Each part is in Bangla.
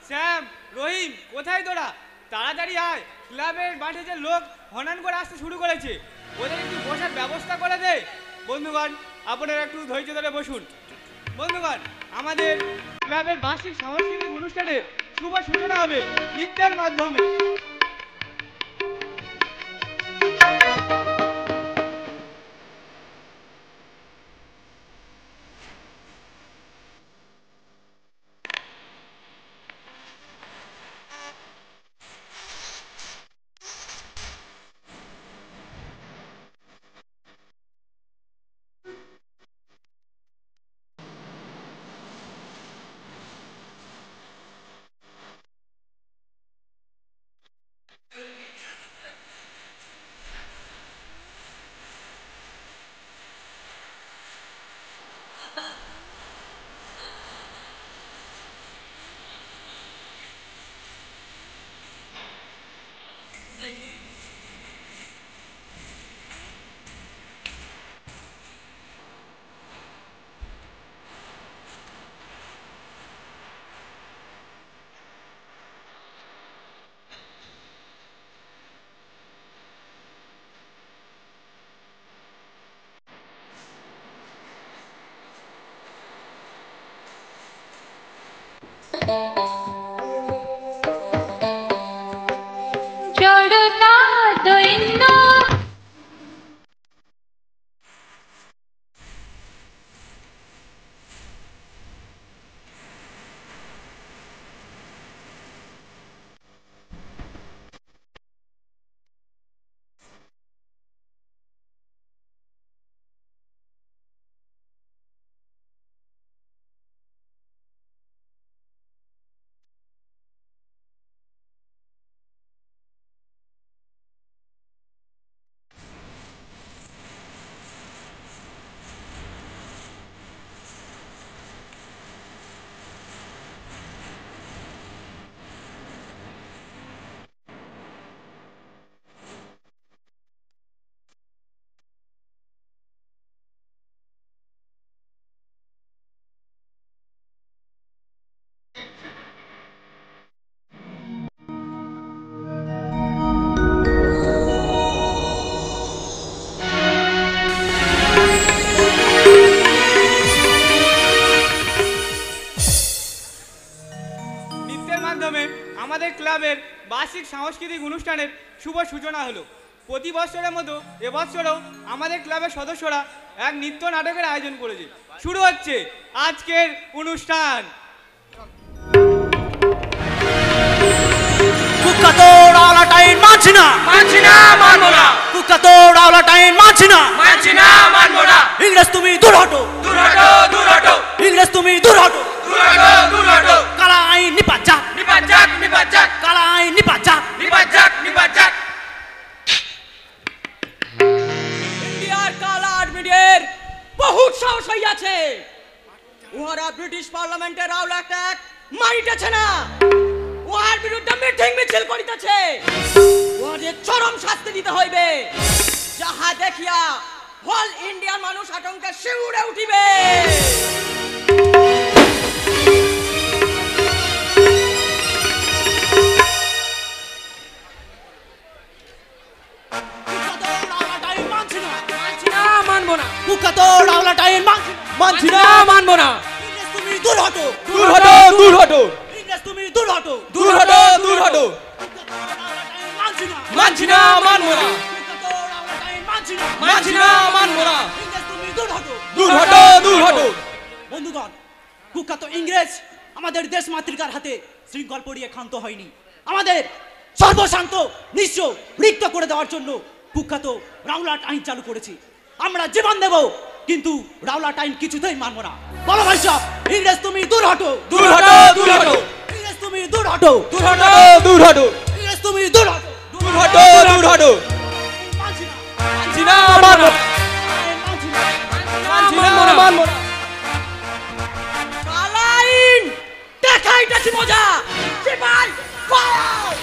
শ্যাম, রহিম, কোথায় তোরা? তাড়াতাড়ি আয়, ক্লাবের মাঠে যে লোক হনান করে আসতে শুরু করেছে, ওদের একটু বসার ব্যবস্থা করে দে। বন্ধুগণ, আপনারা একটু ধৈর্য ধরে বসুন। বন্ধুগণ, আমাদের ক্লাবের বার্ষিক সাংস্কৃতিক অনুষ্ঠানের শুভ সূচনা হবে নৃত্যের মাধ্যমে। আমাদের ক্লাবের বার্ষিক সাংস্কৃতিক অনুষ্ঠানের শুভ সূচনা হলো। প্রতি বছরের মতো এবছরও আমাদের ক্লাবের সদস্যরা এক নৃত্য নাটকের আয়োজন করেছে। শুরু হচ্ছে আজকের অনুষ্ঠান। ইংরেজ তুমি দূর হটো, দূর হটো, দূর হটো। ইংরেজ তুমি দূর হটো, দূর হটো, দূর হটো। কালা আইন নিপাত যাক, নিপাত যাক, নিপাত যাক। কালা আইন নিপাত যাক, নিপাত যাক, নিপাত যাক। ইন্ডিয়ার কালা আর্মিদের বহুত সাহস হইয়াছে। উহারা ব্রিটিশ পার্লামেন্টের আওলা একটা মারিতেছে না, উহার বিরুদ্ধে মিটিং মিছিল করিতেছে। উহাদের চরম শাস্তি দিতে হইবে, যাহা দেখিয়া হল ইন্ডিয়ার মানুষ আতঙ্কে শিউরে উঠিবে। মানছি না, মানবো না। ইংরেজ তুমি দূর হটো, দূর হটো, দূর হটো। ইংরেজ তুমি দূর হটো, দূর হটো, দূর হটো। মানছি না, মানবো না। মানছি না, মানবো না। ইংরেজ তুমি দূর হটো, দূর হটো, দূর হটো। বন্ধুগণ, কুখ্যাত ইংরেজ আমাদের দেশ মাতৃকার হাতে শৃঙ্খল পড়িয়ে ক্ষান্ত হয়নি। আমাদের সর্বশান্ত নিঃস্ব রিক্ত করে দেওয়ার জন্য কুখ্যাত রাওলাট আইন চালু করেছি। আমরা জীবন দেব, কিন্তু রাওলাট আইন কিছুতেই মানব না। বলো ভাই সাহেব, ইংরেজ তুমি দূর হটো, দূর হটো, দূর হটো। ইংরেজ তুমি দূর হটো, দূর হটো, দূর হটো। ইংরেজ তুমি দূর হটো, দূর হটো, দূর হটো। মানছি না, মানব না। মানছি না, মানব না। কালা আইন দেখাইতেছি মজা। সিপাই ফায়ার!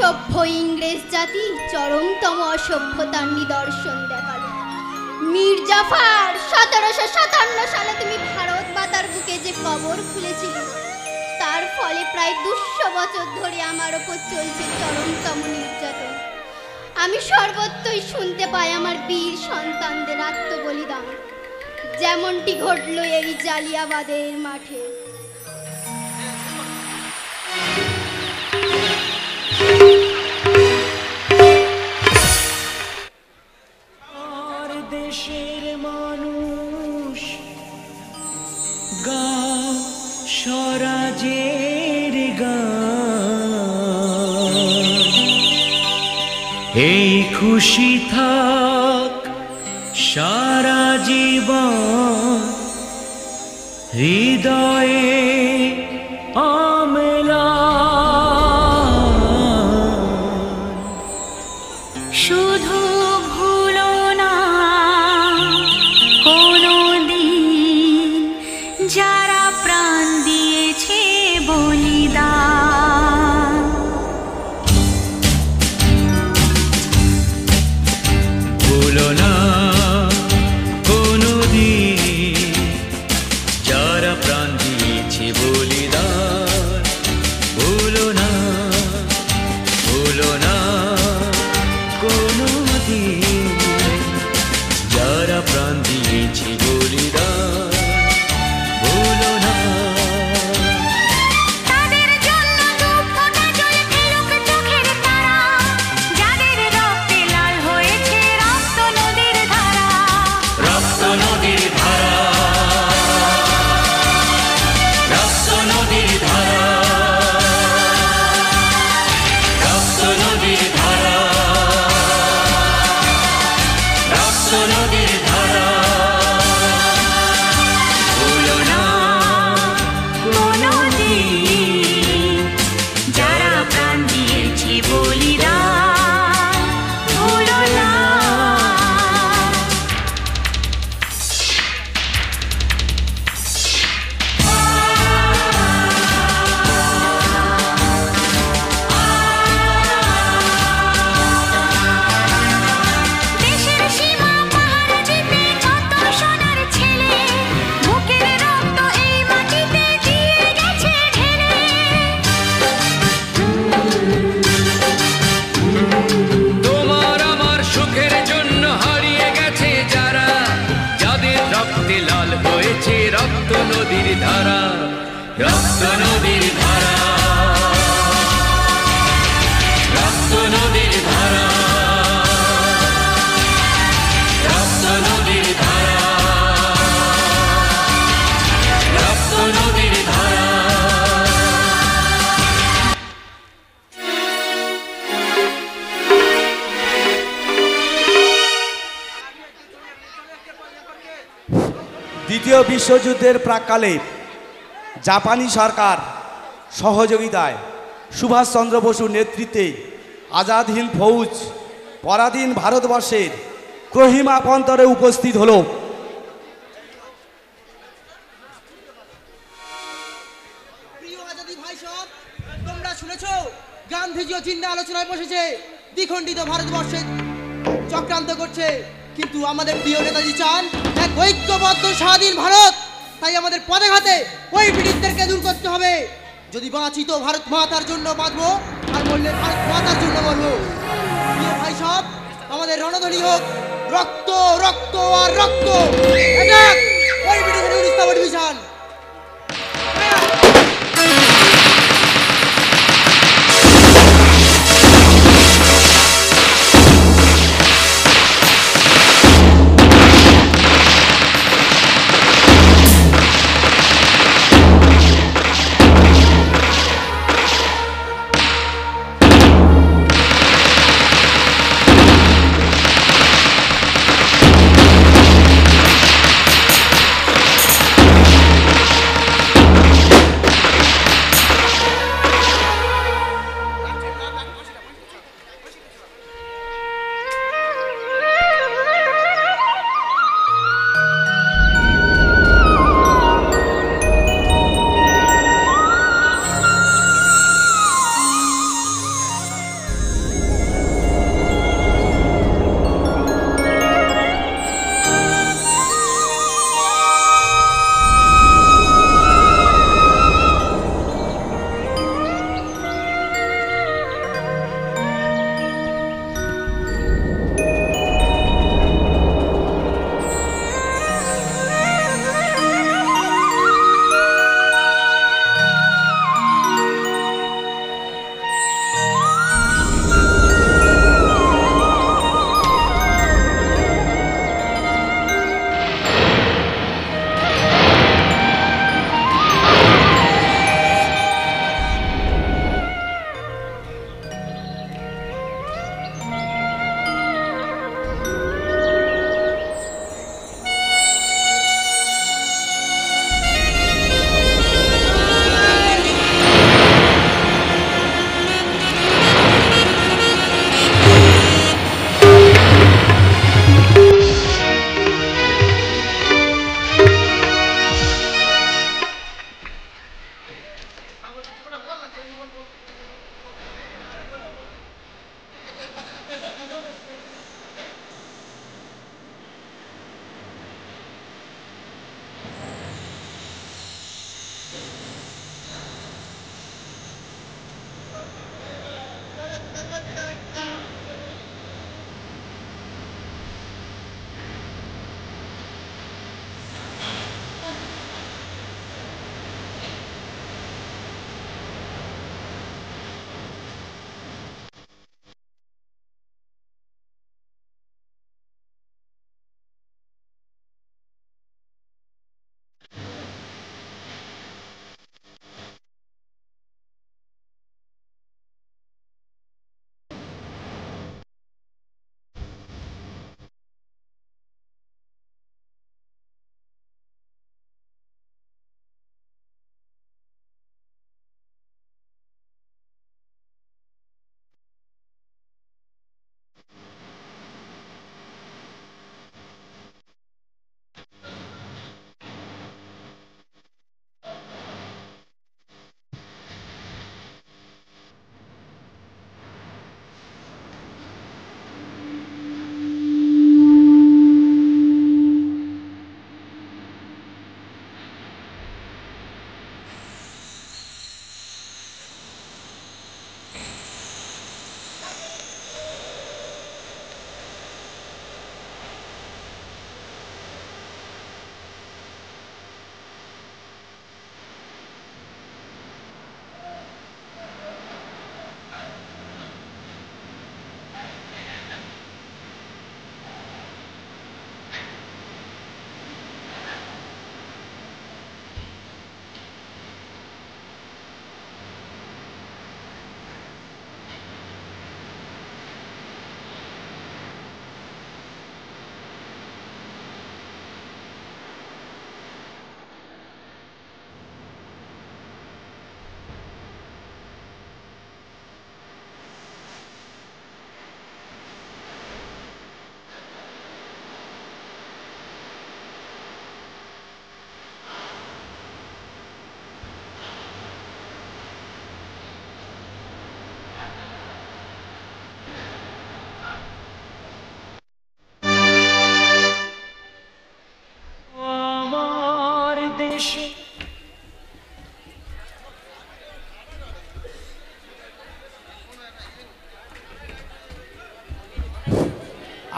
অসভ্য ইংরেজ জাতি চরমতম অসভ্যতার নিদর্শন দেখালো। মীর জাফর 1757 সালে তুমি ভারত মাতার বুকে যে কবর খুলেছিলে, তার ফলে প্রায় 200 বছর ধরে আমার ওপর চলছে চরমতম নির্যাতন। আমি সর্বত্রই শুনতে পাই আমার বীর সন্তানদের আত্মবলিদান, যেমনটি ঘটল এই জালিয়াবাদের মাঠে। দেশের মানুষ গাও স্বরাজের গান, এই খুশি থাক সারা জীবন হৃদয়ে অম্লান। শুধু ভুলো না কোনোদিন যারা প্রাণ দিয়েছে বলিদান। ভুলো না কোনোদিন যারা প্রাণ দিয়েছে বলিদান। ভুলো না, ভুলো না কোনোদিন যারা প্রাণ দিয়েছে বলিদান। ভুলো না। তাদের জন্য দু ফোঁটা জল ফেরুক চোখের তারা, যাদের রক্তে লাল হয়েছে রক্ত নদীর ধারা। রক্ত নদীর ধারা, রক্ত নদীর ধারা, রক্ত নদীর ধারা, রক্ত নদীর ধারা। ভুলো না কোনোদিন যারা প্রাণ দিয়েছে বলিদান। ভুলো না। দেশের সীমা পাহারা জিতে যত সোনার ছেলে, বুকের রক্ত এই মাটিতে দিয়ে গেছে ঢেলে। তোমার আমার সুখের জন্য হারিয়ে গেছে যারা, যাদের রক্তে লাল হয়েছে রক্ত নদীর ধারা। রক্ত নদীর ধারা, রক্ত নদীর ধারা, রক্ত নদীর ধারা, রক্ত নদীর ধারা। দ্বিতীয় বিশ্বযুদ্ধের প্রাক্কালে জাপানি সরকার সহযোগিতায় সুভাষচন্দ্র বসুর নেতৃত্বে আজাদ হিন্দ ফৌজ পরাধীন ভারতবর্ষের কোহিমা প্রান্তরে উপস্থিত হল। প্রিয় আজাদি ভাই সব, তোমরা শুনেছো গান্ধীজিও চিন্তা আলোচনায় বসেছে, দ্বিখণ্ডিত ভারতবর্ষে চক্রান্ত করছে। কিন্তু আমাদের প্রিয় নেতাজি চান এক ঐক্যবদ্ধ স্বাধীন ভারত। তাই আমাদের পদে ঘাতে ওই ব্রিটিশদেরকে দূর করতে হবে। যদি বাঁচি তো ভারত মাতার জন্য বাঁচবো, আর বললে ভারত মাতার জন্য বলবো। প্রিয় ভাই সব, আমাদের রণধ্বনি হোক রক্ত রক্ত আর রক্ত। Attack! ওই ব্রিটিশের উড়িষ্যা ডিভিশন।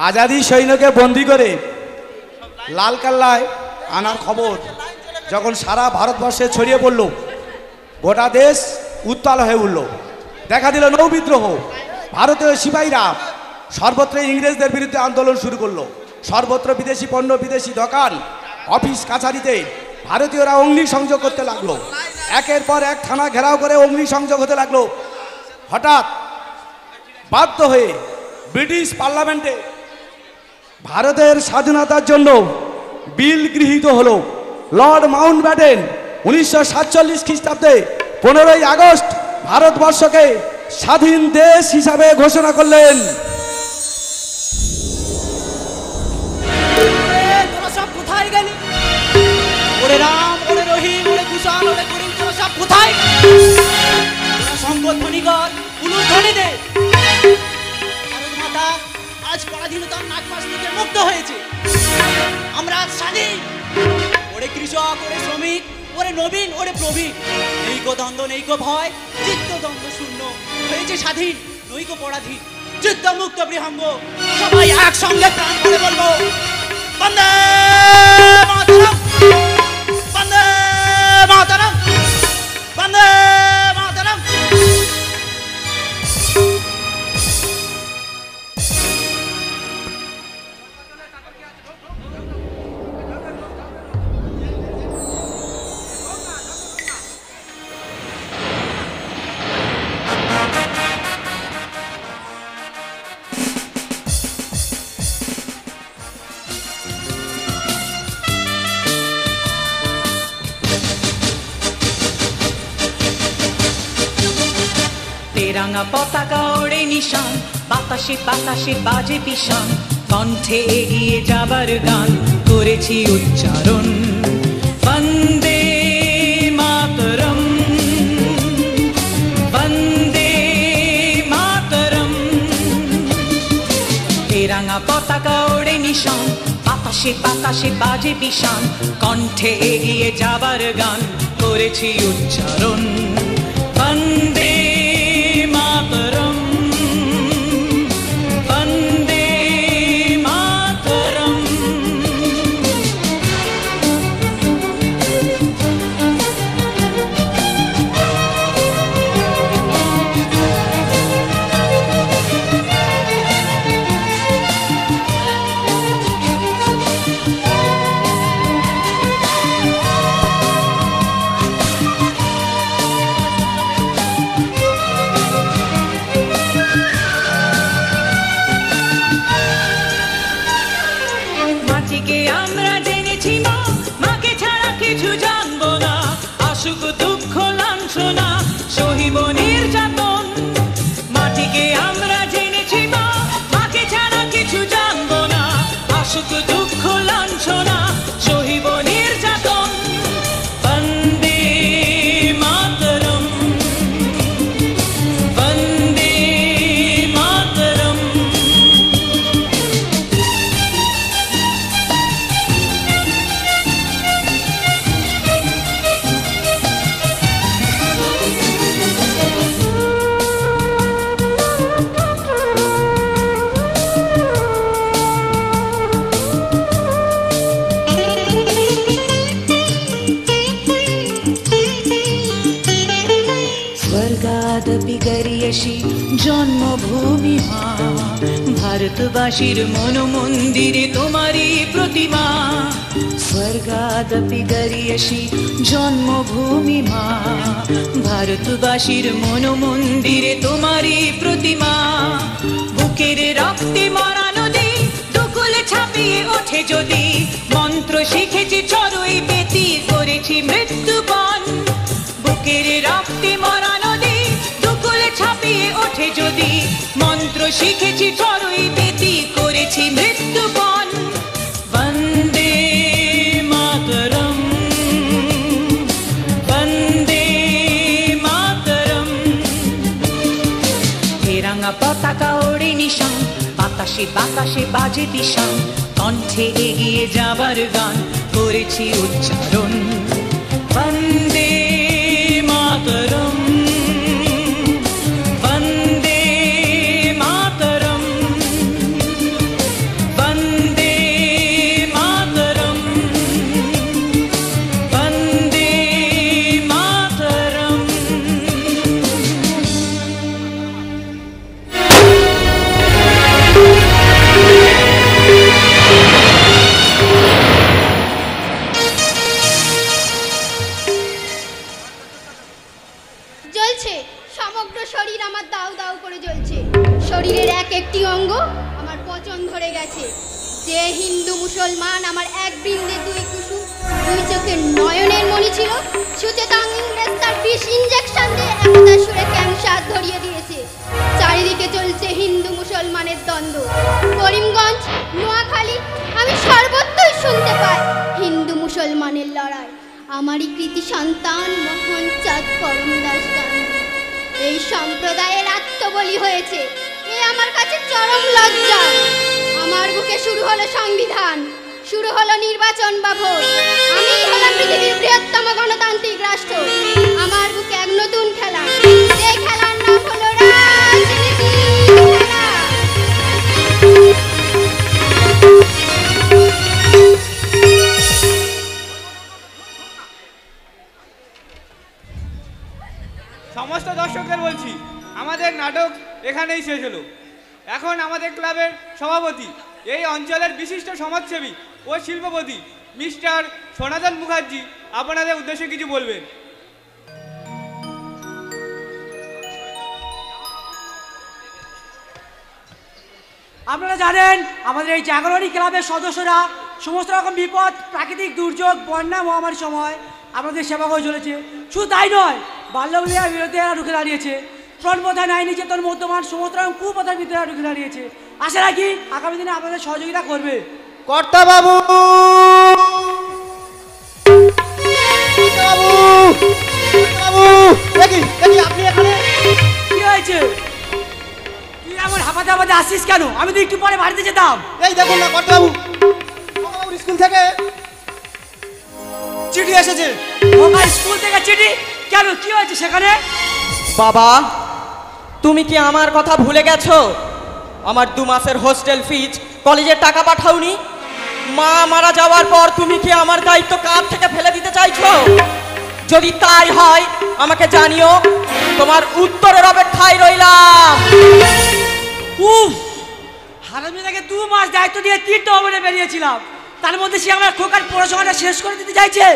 আজাদি সৈন্যকে বন্দি করে লালকেল্লায় আনার খবর যখন সারা ভারতবর্ষে ছড়িয়ে পড়ল, গোটা দেশ উত্তাল হয়ে উঠল। দেখা দিল নৌবিদ্রোহ। ভারতীয় সিপাহীরা সর্বত্র ইংরেজদের বিরুদ্ধে আন্দোলন শুরু করলো। সর্বত্র বিদেশি পণ্য, বিদেশি দোকান, অফিস কাছারিতে ভারতীয়রা অগ্নিসংযোগ করতে লাগলো। একের পর এক থানা ঘেরাও করে অগ্নিসংযোগ হতে লাগলো। হঠাৎ বাধ্য হয়ে ব্রিটিশ পার্লামেন্টে ভারতের স্বাধীনতার জন্য বিল গৃহীত হলো। লর্ড মাউন্টব্যাটেন 1947 খ্রিস্টাব্দে 15ই আগস্ট ভারতবর্ষকে স্বাধীন দেশ হিসাবে ঘোষণা করলেন। তোরা সব কোথায় গেলি? ওরে রাম, ওরে রহিম, ওরে কুশাল, ওরে করিম, তোরা সব কোথায়? তোরা শঙ্করধ্বনি কর, উলুধ্বনি দে। ভারত মাতা আজ পরাধীনতার নাগপাশ থেকে মুক্ত হয়েছে। আমরা আজ স্বাধীন। ওরে কৃষক, ওরে শ্রমিক, ওরে নবীন, ওরে প্রবীণ, নেইকো দ্বন্দ্ব, নেইকো ভয়, চিত্ত দ্বন্দ্ব শূন্য হয়েছে স্বাধীন, নইকো পরাধীন, যুদ্ধ মুক্ত বিহঙ্গ। সবাই একসঙ্গে প্রাণ করে বলবো বন্দে মাতরম, বন্দে মাতরম, বন্দে মাতরম। তেরাঙা পতাকা ওড়ে নিশান, বাতাসে বাতাসে বাজে পিশান, কণ্ঠে এগিয়ে যাবার গান করেছি উচ্চারণ। বন্দে মাতরম, বন্দে মাতরম। তেরাঙা পতাকা ওড়ে নিশান, বাতাসে বাতাসে বাজে পিশান, কণ্ঠে এগিয়ে যাবার গান করেছি উচ্চারণ। বন্দে মাতরম, বন্দে মাতরম। মাটিকে আমরা জেনেছি মা, মাকে ছাড়া কিছু জানবো না। আসুক দুঃখ লাঞ্ছনা, সহিব নির্যাতন। মাটিকে আমরা জেনেছি মা, মাকে ছাড়া কিছু জানবো না। আসুক দুঃখ লাঞ্ছনা, সহিব নির্যাতন। বন্দে মাতরম, বন্দে মাতরম। স্বর্গাদপি গরিয়সী জন্মভূমি মা, ভারতবাসীর মন মন্দিরে তোমারই প্রতিমা। স্বর্গাদপি গরিয়সী জন্মভূমি মা, ভারতবাসীর মন মন্দিরে তোমারই প্রতিমা। বুকের রক্তে মরা নদী দুকুলে ছাপিয়ে ওঠে যদি, মন্ত্র শিখেছি চড়ুই বেতি করেছি মৃত্যুপণ। বুকের রক্তে মরা নদী দুকুলে ছাপিয়ে ওঠে যদি, মন্ত্র শিখেছি চড়ুই বেতি করেছি মৃত্যুপণ। বন্দে মাতরম, বন্দে মাতরম। তেরাঙা পতাকা ওড়ে নিশান, বাতাসে বাতাসে বাজে পিশান, কণ্ঠে এগিয়ে যাবার গান করেছি উচ্চারণ। বন্দে মাতরম, বন্দে মাতরম। গেছে। যে হিন্দু মুসলমান আমার এক বৃন্দে দুই কুসুম দুই চোখের নয়নের মণি ছিল, সুচেতন ইংরেজ তার বিষ ইঞ্জেকশন দিয়ে একদা সুরে ক্যান্সার ধরিয়ে দিয়েছে। চারিদিকে চলছে হিন্দু মুসলমানের দ্বন্দ্ব। করিমগঞ্জ, নোয়াখালী, আমি সর্বত্রই শুনতে পাই হিন্দু মুসলমানের লড়াই। আমারই কৃতি সন্তান মোহনচাঁদ করমদাস গান্ধী এই সম্প্রদায়ের আত্মবলি হয়েছে। এ আমার কাছে চরম লজ্জা। আমার বুকে শুরু হলো সংবিধান, শুরু হলো নির্বাচন বা ভোট। আমি হলাম পৃথিবীর বৃহত্তম গণতান্ত্রিক রাষ্ট্র। আমার বুকে এক নতুন খেলা, যে খেলার নাম হলো রাজনীতি খেলা। সমস্ত দর্শকদের বলছি, আমাদের নাটক এখানেই শেষ হলো। এখন আমাদের ক্লাবের সভাপতি, এই অঞ্চলের বিশিষ্ট সমাজসেবী ও শিল্পপতি মিস্টার সনাতন মুখার্জি আপনাদের উদ্দেশ্যে কিছু বলবেন। আপনারা জানেন আমাদের এই জাগরণী ক্লাবের সদস্যরা সমস্ত রকম বিপদ, প্রাকৃতিক দুর্যোগ, বন্যা, মহামারীর সময় আপনাদের সেবা করে চলেছে। শুধু তাই নয়, বাল্যবিবাহের বিরুদ্ধে এরা রুখে দাঁড়িয়েছে। প্রণপ্রথা, ন্যায় নির্যাতন, মদ্যপান, সমস্ত রকম কুপ্রথার বিরুদ্ধে এরা রুখে দাঁড়িয়েছে। আশা রাখি আগামী দিনে আপনাদের সহযোগিতা করবে। কর্তা বাবু, আপনি এখানে? কি হয়েছে? তুই এমন হাঁপাতে হাঁপাতে আসিস কেন? আমি তো একটু পরে বাড়িতে যেতাম। এই দেখুন না কর্তা বাবু, স্কুল থেকে চিঠি এসেছে। আমার স্কুল থেকে চিঠি? কেন, কি হয়েছে সেখানে? বাবা, তুমি কি আমার কথা ভুলে গেছো? আমার 2 মাসের হোস্টেল ফিজ, কলেজের টাকা পাঠাওনি? মা মারা যাওয়ার পর তুমি কি আমার দায়িত্ব কাঁধ থেকে ফেলে দিতে চাইছো? যদি তাই হয় আমাকে জানিও, তোমার উত্তরের অপেক্ষায় রইলাম। উফ, হারামিটাকে 2 মাস দায়িত্ব দিয়ে 3টে অবনে বেরিয়েছিলাম, তার মধ্যে সে আমার খোকার পড়াশোনাটা শেষ করে দিতে চাইছে।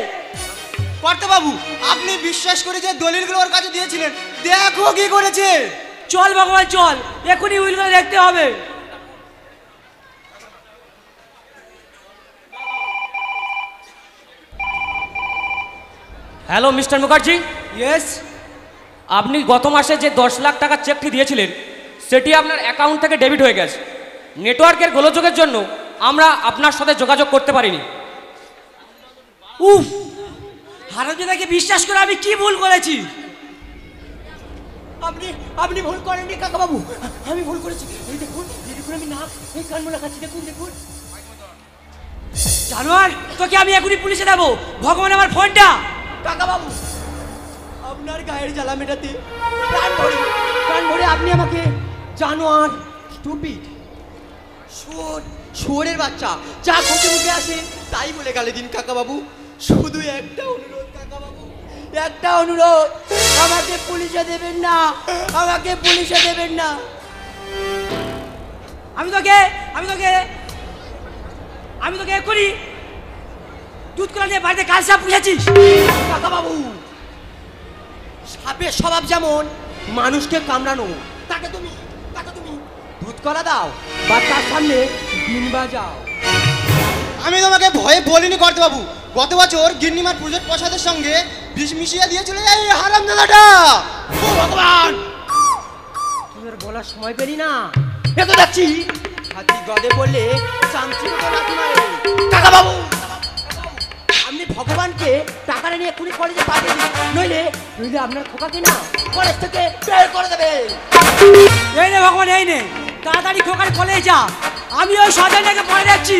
কর্তা বাবু, আপনি বিশ্বাস করে যে দলিলগুলো ওর কাছে দিয়েছিলেন, দেখো কি করেছে। চল ভগবান চল, এখনই উইলগুলো দেখতে হবে। Hello mister Mukherjee. ইয়েস। আপনি গত মাসে যে 10 লাখ টাকার চেকটি দিয়েছিলেন সেটি আপনার অ্যাকাউন্ট থেকে ডেবিট হয়ে গেছে। নেটওয়ার্কের গোলযোগের জন্য আমরা আপনার সাথে যোগাযোগ করতে পারিনি। উফ, হারামিটাকে বিশ্বাস করে আমি কি ভুল করেছি? আপনি ভুল করেননি কাকা বাবু, আমি ভুল করেছি। এই দেখুন আমি নাক, এই কানমোলা খাচ্ছি, দেখুন। জানোয়ার, তোকে আমি এখনই পুলিশে দেবো। ভগবান, আমার ফোনটা। কাকা বাবু, আপনার গায়ের জ্বালা মেটাতে প্রাণ ভরে আপনি আমাকে জানোয়ার, স্টুপিড, শুয়োরের বাচ্চা যা মুখে মুখে আসে তাই বলে গালি দিন কাকা বাবু। শুধু একটা অনুরোধ কাকা বাবু, একটা অনুরোধ, আমাকে পুলিশে দেবেন না, আমাকে পুলিশে দেবেন না। আমি তোকে এক্ষুনি দুধ কলা নিয়ে বাড়িতে কাল সাপ পুষেছিস। কাকা বাবু, সাপের স্বভাব যেমন মানুষকে কামড়ানো, তাকে তুমি দুধ কলা দাও বা তার সামনে বিন বাজাও। আমি তোমাকে ভয়ে বলিনি কর্তা বাবু, গত বছর গিন্নিমার পুজোর প্রসাদের সঙ্গে বিষ মিশিয়ে দিয়েছিল এই হারামজাদাটা। ও ভগবান, তুমি আর বলার সময় পেলি না। এত যাচ্ছি হাতি গদে বললে চামচি মতো লাথি মারে। কাকা বাবু, আপনি ভগবানকে টাকা নিয়ে এক্ষুনি কলেজে পাঠিয়ে দিন, নইলে আপনার খোকাকে না কলেজ থেকে বের করে দেবে। এই নে ভগবান, এই নে, তাড়াতাড়ি খোকার কলেজে যা। আমি ওই সজানটাকে পরে যাচ্ছি।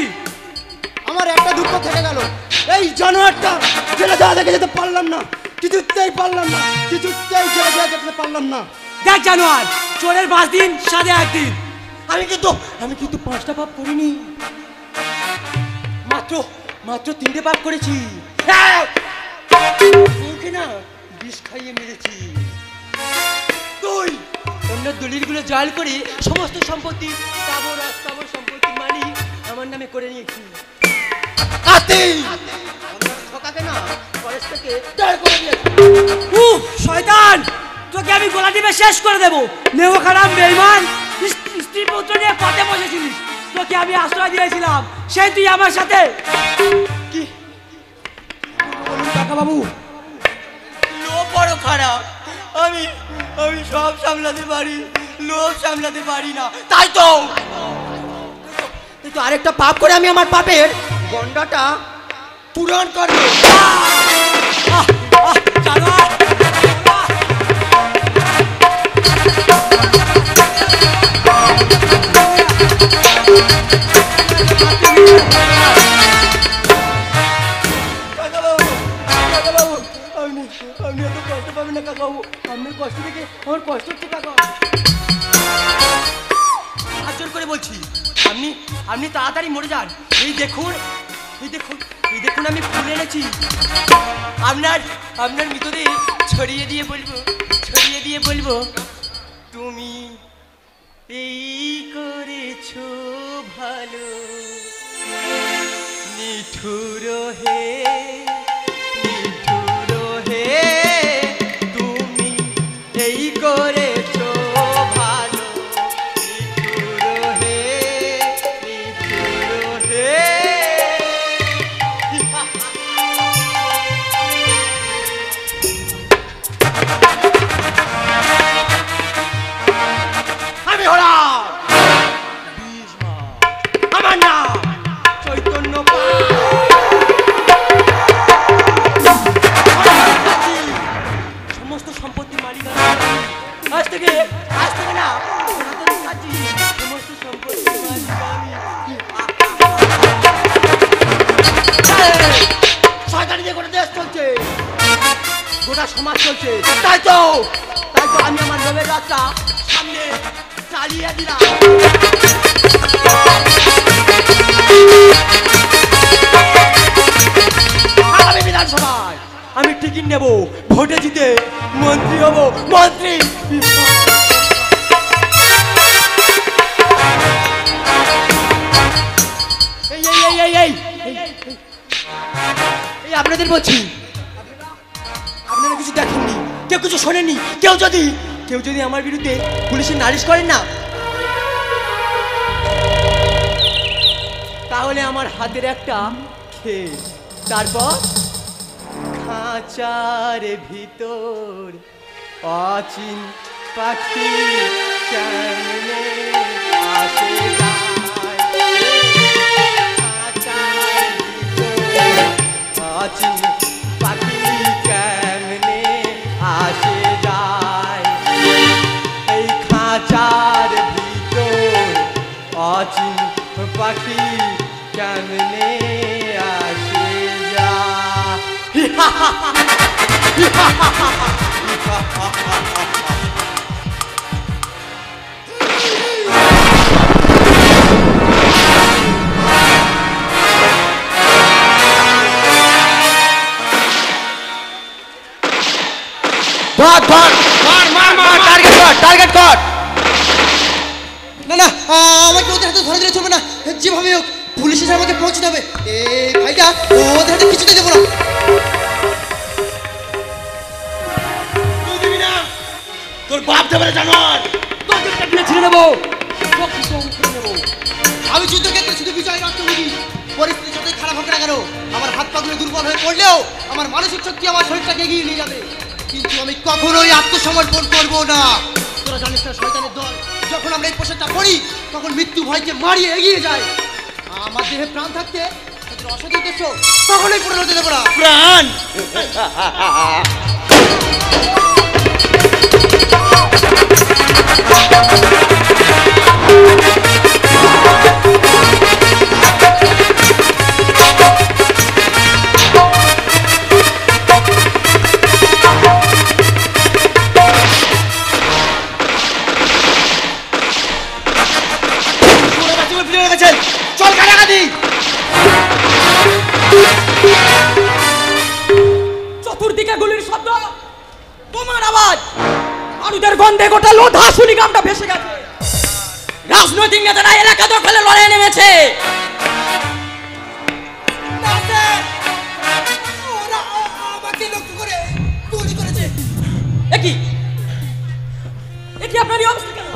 আমার একটা দুঃখ থেকে গেল, এই জানোয়ারটা জেলে যাওয়া দেখে যেতে পারলাম না, কিছুতেই জেলে যেতে পারলাম না। দেখ জানোয়ার, চোরের 5 দিন, সাদে 1 দিন। আমি কিন্তু 5টা পাপ করিনি, মাত্র 3টে পাপ করেছি। তোকে না বিষ খাইয়ে মেরেছি। তুই অন্য দলিলগুলো জাল করে সমস্ত সম্পত্তি, স্থাবর সম্পত্তি মালিক আমার নামে করে নিয়েছি। ঠকাকে না কলেজ থেকে বের করে দিয়েছি। শয়তান, তোকে আমি গোলা টিপে শেষ করে দেবো। নেও খারাপ বেঈমান, স্ত্রী পুত্র নিয়ে পথে বসেছিলিস, তোকে আমি আশ্রয় দিয়েছিলাম, সেই তুই আমার সাথে কি কাকা বাবু, লোভ বড় খারাপ। আমি আমি সব সামলাতে পারি, লোভ সামলাতে পারি না। তাই তো আরেকটা পাপ করে আমি আমার পাপের গন্ডাটা পূরণ করবো। আপনি এত কষ্ট পাবেন না কাকাবু, আপনার কষ্ট থেকে আমার কষ্ট হচ্ছে কাকা। হাত জোর করে বলছি, আপনি আপনি তাড়াতাড়ি মরে যান। এই দেখুন, এই দেখুন, এই দেখুন, আমি ফুল এনেছি। আপনার আপনার মৃতদেহ ছড়িয়ে দিয়ে বলবো, তুমি এই করেছো ভালো, নিঠুর হে তুমি এই করেছো ভালো, নিঠুর হে। আমি হলাম ভীষ্ম, আমার নাম চৈতন্য সমস্ত সম্পত্তির মালিক আজ থেকে না সমস্ত সম্পত্তির মালিক আমি। সরকারি যে গোটা দেশ চলছে, গোটা সমাজ চলছে, তাই তো আমি আমার লোভের রাস্তা সামনে চালিয়ে দিলাম। আগামী বিধানসভায় আমি টিকিট নেব, ভোটে জিতে মন্ত্রী হব, মন্ত্রী। এই আপনাদের বলছি, আপনারা কিছু দেখেননি, কেউ কিছু শোনেননি, কেউ যদি আমার বিরুদ্ধে পুলিশের নালিশ করেন না, তাহলে আমার হাতের একটা খেল, তারপর খাঁচার ভিতর অচিন পাখি কেমনে আসে যায়, খাঁচার ভিতর অচিন পাখি কেমনে আসে যায়, এই খাঁচার ভিতর অচিন পাখি কেমনে আসে যায়। টার্গেট কর। না আমাকে ওদের হাতে ধরে দিলে চলবে না, যেভাবে হোক পুলিশের সাথে আমাকে পৌঁছতে হবে। এই ভাইটা ওদের হাতে কিছুতে দেবো না। তোর বাপ দেবে জানোয়ার, তোকে ছিঁড়ে নেবো। আমি যুদ্ধক্ষেত্রে শুধু বিজয় রাখতে বুঝি, পরিস্থিতি যতই খারাপ হোক না কেন, আমার হাত পাগুলো দুর্বল হয়ে পড়লেও আমার মানসিক শক্তি আমার শরীরটাকে এগিয়ে নিয়ে যাবে, কিন্তু আমি কখনোই আত্মসমর্পণ করবো না। তোরা জানিস না শয়তানের দল, যখন আমরা এই পোশাকটা পড়ি তখন মৃত্যু ভয়কে মারিয়ে এগিয়ে যায়। আমার দেহে প্রাণ থাকতে তাদের অসৎ উদ্দেশ্য কখনোই পূরণ হতে দেবো না। প্রাণ চল কারাগাদি। চতুর্দিকে গুলির শব্দ, তোমার আওয়াজ, বারুদের গন্ধে গোটা লোধা শুনিগ্রামটা ভেসে গেছে। রাজনৈতিক নেতারা এলাকা দখলে লড়াই নেমেছে। আমাকে লক্ষ্য করে গুলি করেছে। একই আপনার এই অবস্থা কেন?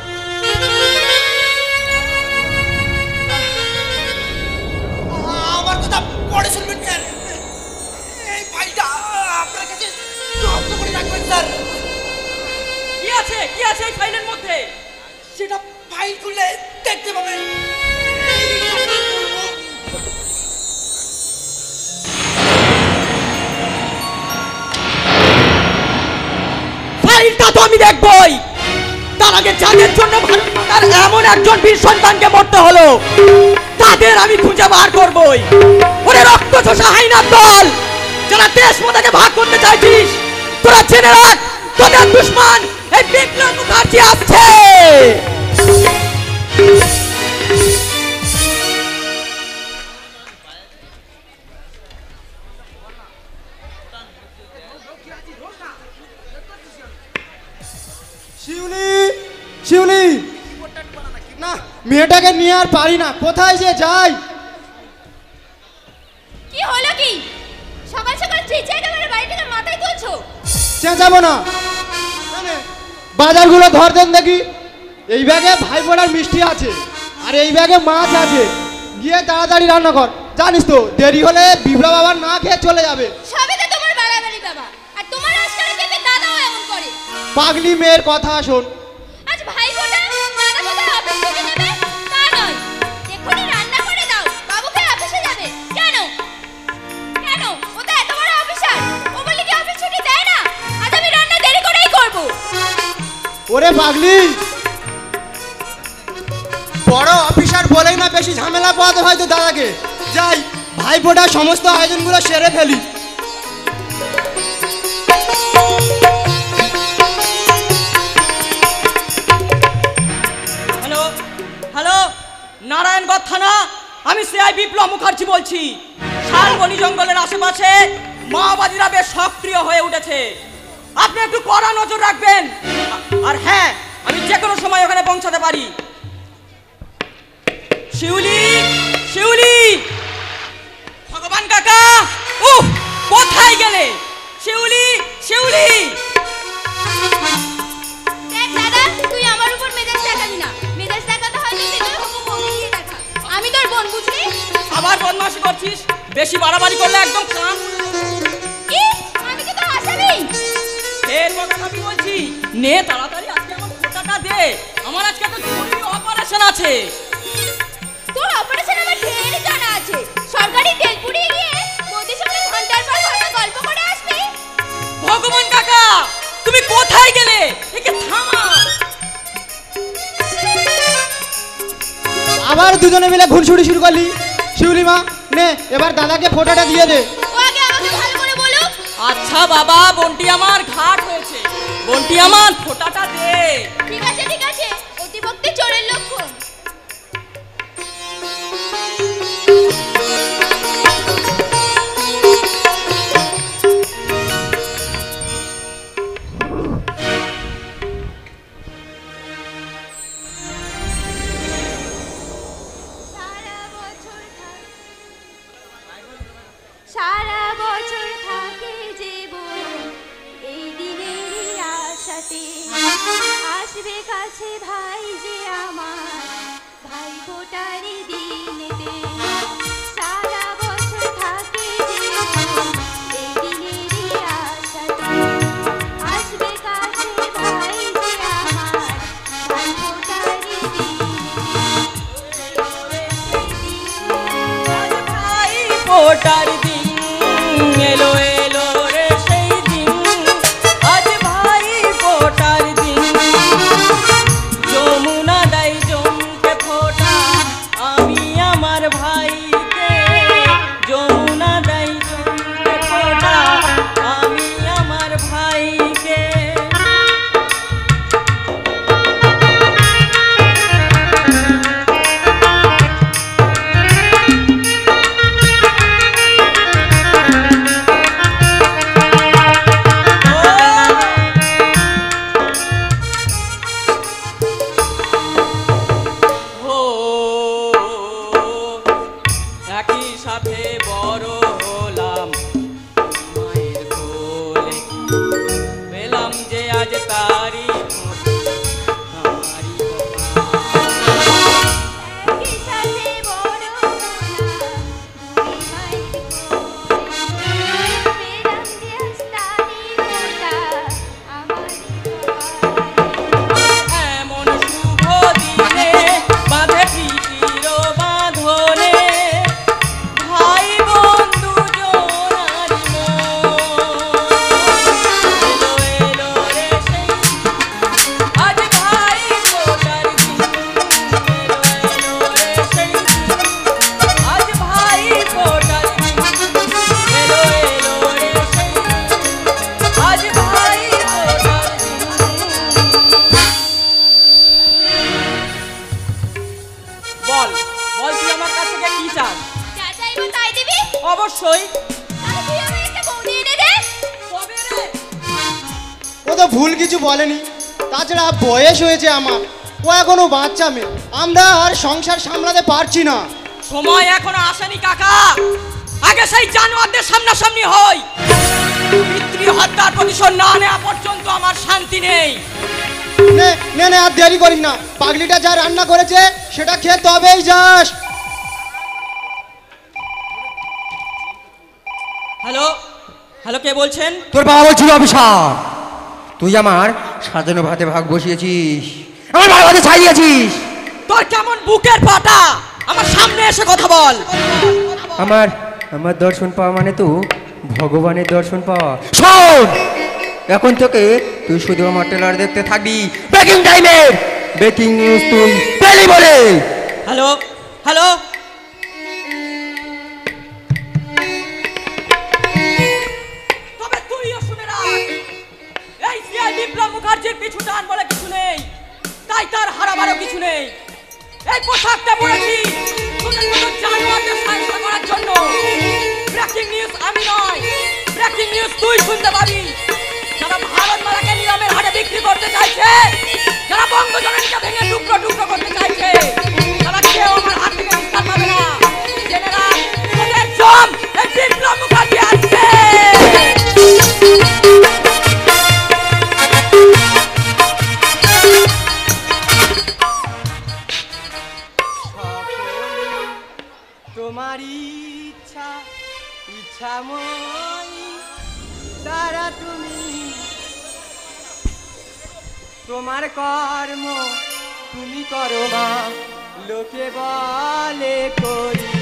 আছে এই ফাইলের মধ্যে? সেটা ফাইল খুললে দেখতে পাবেন। ফাইলটা তো আমি দেখবই, তার আগে যাদের জন্য ভারত মাতার এমন একজন বীর সন্তানকে মরতে হলো তাদের আমি খুঁজে বার করবই। ওরে রক্ত চোষা হাইনার দল, যারা দেশ মাতাকে ভাগ করতে চাইছিস, তোরা জেনে রাখ তোদের দুশমন এই বিপ্লব মুখার্জি আসছে। শিউলি, শিউলি, না মেয়েটাকে নিয়ে আর পারি না, কোথায় যে যাই। কি হলো কি? সকাল সকাল চেঁচাইতে মেরে বাড়ি থেকে মাথায় তুলছো? চেঁচাবো না, বাজারগুলো ধর দেন দেখি। এই ব্যাগে ভাই বোনার মিষ্টি আছে, আর এই ব্যাগে মাছ আছে। গিয়ে তাড়াতাড়ি রান্না কর, জানিস তো দেরি হলে বিপ্লব আবার না খেয়ে চলে যাবে। সবে তো তোমার বাড়াবাড়ি বাবা, আর তোমার আজকাল দেখে দাদাও এমন করে। পাগলি মেয়ের কথা শোন। আজ ভাই বোনা দাদা কোথায় অফিস ছুটি নেবে তা নয়, এক্ষুনি রান্না করে দাও, বাবুকে অফিসে যাবে। কেন কেন? ও তো এত বড় অফিসার, ও বলে কি অফিস ছুটি দেয় না? আজ আমি রান্না দেরি করেই করব। ওরে পাগলি, বড় অফিসার বলেই না বেশি ঝামেলা পোহাতে হয়তো দাদাকে। যাই ভাই ফোটার সমস্ত আয়োজনগুলো সেরে ফেলি। হ্যালো হ্যালো, নারায়ণগড় থানা, আমি সিআই বিপ্লব মুখার্জি বলছি। শালবনি জঙ্গলের আশেপাশে মাওবাদীরা বেশ সক্রিয় হয়ে উঠেছে, আপনি একটু কড়া নজর রাখবেন। আর হ্যাঁ, আমি যে কোনো সময় ওখানে পৌঁছাতে পারি। শিউলি, শিউলি, ভগবান কাকা, উহ, কোথায় গেলে? শিউলি, শিউলি। দেখ দাদা, তুই আমার উপর মেজাজ দেখাবি না। মেজাজ দেখাতে হয় তুই তোর হুকুম বউকে গিয়ে দেখা। আমি তোর বোন, বুঝলি? আবার বদমাশি করছিস, বেশি বাড়াবাড়ি করলে একদম কান। কি? আমি কি তোর আসামি? ফের কথা আমি বলছি, নে তাড়াতাড়ি আজকে আমার ফোটাটা দে, আমার আজকে একটা জরুরি অপারেশন আছে। তোর অপারেশন আমার ঢের জানা আছে। সরকারি তেল পুড়িয়ে গিয়ে মোদির সঙ্গে ঘন্টার পর ঘন্টা গল্প করে আসবি। ভগবান কাকা, তুমি কোথায় গেলে? একে থামা। আবার দুজনে মিলে ঘুরছুড়ি শুরু করলি। শিউলি মা, নে এবার দাদাকে ফোটাটা দিয়ে দে। ও আগে আমাকে ভালো করে বলুক। আচ্ছা বাবা, বোনটি আমার ঘাট হয়েছে, বোনটি আমার ফোটাটা দে। ঠিক আছে ঠিক আছে, অতিভক্তি চোরের লক্ষণ। সারা বছর থাকে যে বোন এই দিনেরই আশাতে, আসবে কাছে ভাই যে আমার ভাই ফোটারি দিনেতে। সারা বছর থাকে যে বোন এই দিনেরই আশাতে, আসবে কাছে ভাই যে আমার ভাই ফোটারি ভাই ফোটার দিন এলো এলো রে সেই দিন, আজ ভাই ফোটার দিন। যমুনা দাই জমকে ফোটা আমি আমার ভাইকে, যমুনা দাই জমকে ফোটা আমি আমার ভাইকে। কি চাস? যা চাইবো তাই দিবি? অবশ্যই। তাহলে তুই আমায় একটা বৌদি এনে দে। কবে রে? ও তো ভুল কিছু বলেনি, তাছাড়া বয়স হয়েছে আমার, ও এখনো বাচ্চা মেয়ে, আমরা আর সংসার সামলাতে পারছি না। সময় এখনো আসেনি কাকা, আগে সেই জানোয়ারদের সামনাসামনি হই। পিতৃ হত্যার প্রতিশোধ না নেওয়া পর্যন্ত আমার শান্তি নেই। নে নে নে, আর দেরি করিস না, পাগলিটা যা রান্না করেছে সেটা খেয়ে তবেই যাস। হ্যালো হ্যালো, কে বলছেন? তোর বাবা বলছিল অফিসার, তুই আমার সাজানো ভাতে ভাগ বসিয়েছিস, আমার ভাই ভাতে ছাই দিয়েছিস। তোর কেমন বুকের পাটা, আমার সামনে এসে কথা বল। আমার দর্শন পাওয়া মানে তো ভগবানের দর্শন পাওয়া। শোন, এখন থেকে তুই শুধু আমার ট্রেলার দেখতে থাকবি, ব্রেকিং টাইমের ব্রেকিং নিউজ তুই পেলি বলে। হ্যালো হ্যালো, তবে তুইও শুনে রাখ, এই সিআই বিপ্লব মুখার্জির পিছু টান বলে কিছু নেই, তাই তার হারাবারও কিছু নেই। এই পোশাকটা পরেছি তোদের মতো জানোয়ারদের সাহায্য করার জন্য। ব্রেকিং নিউজ আমি নয়, ব্রেকিং নিউজ তুই শুনতে পাবি। যারা ভারত মালাকে নিলামের হাটে বিক্রি করতে চাইছে, যারা বঙ্গজননীকে ভেঙে টুকরো টুকরো করতে চাইছে, তারা কেউ আমার হাত থেকে নিস্তার পাবে না। জেনে রাখ, তোদের জম এই বিপ্লব মুখার্জি আসছে। তোমারই ইচ্ছা ইচ্ছাময় তারা তুমি, তোমার কর্ম তুমি করো মা, লোকে বলে করি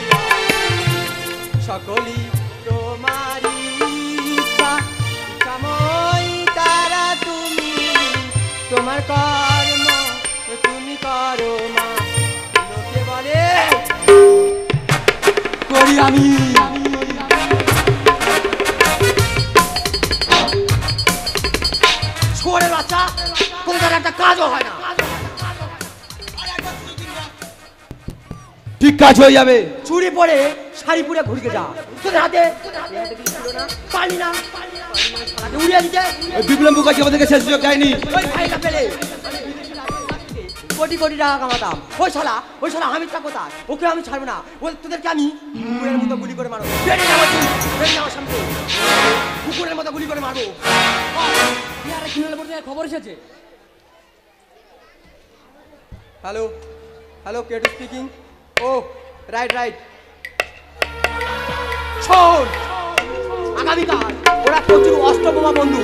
সকলই তোমারই ইচ্ছা ইচ্ছাময় তারা তুমি, তোমার কর্ম তুমি করো মা, লোকে বলে করি আমি। ছোড়ে বাচ্চা, তোদের একটা কাজও হয় না। ঠিক কাজ হয়ে যাবে। চুরি পরে শাড়ি পুরে ঘুরকে যা, তোদের হাতে পানি না উড়িয়ে দিতে। বিপ্লব মুখার্জি আমাদেরকে শেষ সুযোগ দেয়নি। ওই ভাইটা পেলে কোটি কোটি টাকা কামাতাম, ওই শালা হামিদটা কোথায়, ওকে আমি ছাড়বো না। তোদেরকে আমি কুকুরের মতো গুলি করে মারবো, কুকুরের মতো গুলি করে মারবো। খবর এসেছে। Hello hello, কেটু speaking. ও রাইট। শোন, আগামীকাল ওরা প্রচুর অস্ত্র বোমা বন্ধু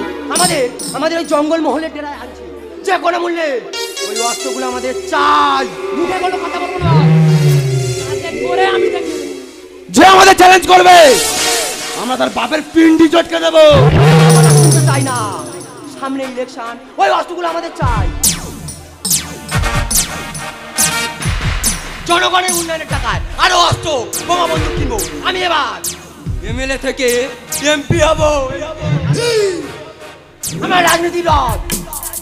আমাদের ওই জঙ্গল মহলের ডেরায় আনছে, যে কোনো মূল্যে ওই অস্ত্রগুলো আমাদের চাই। মুখে কোনো কথা বলবো না, করে আমি দেখি যে আমাদের চ্যালেঞ্জ করবে আমরা তার বাপের পিন্ডি চটকে দেবো। শুনতে চাই না, সামনে ইলেকশন, ওই অস্ত্রগুলো আমাদের চাই। জনগণের উন্নয়নের টাকায় আরো অস্ত্র বোমা বন্দুক কিনবো। আমি এবার এমএলএ থেকে এমপি হবো। আমার রাজনীতি রথ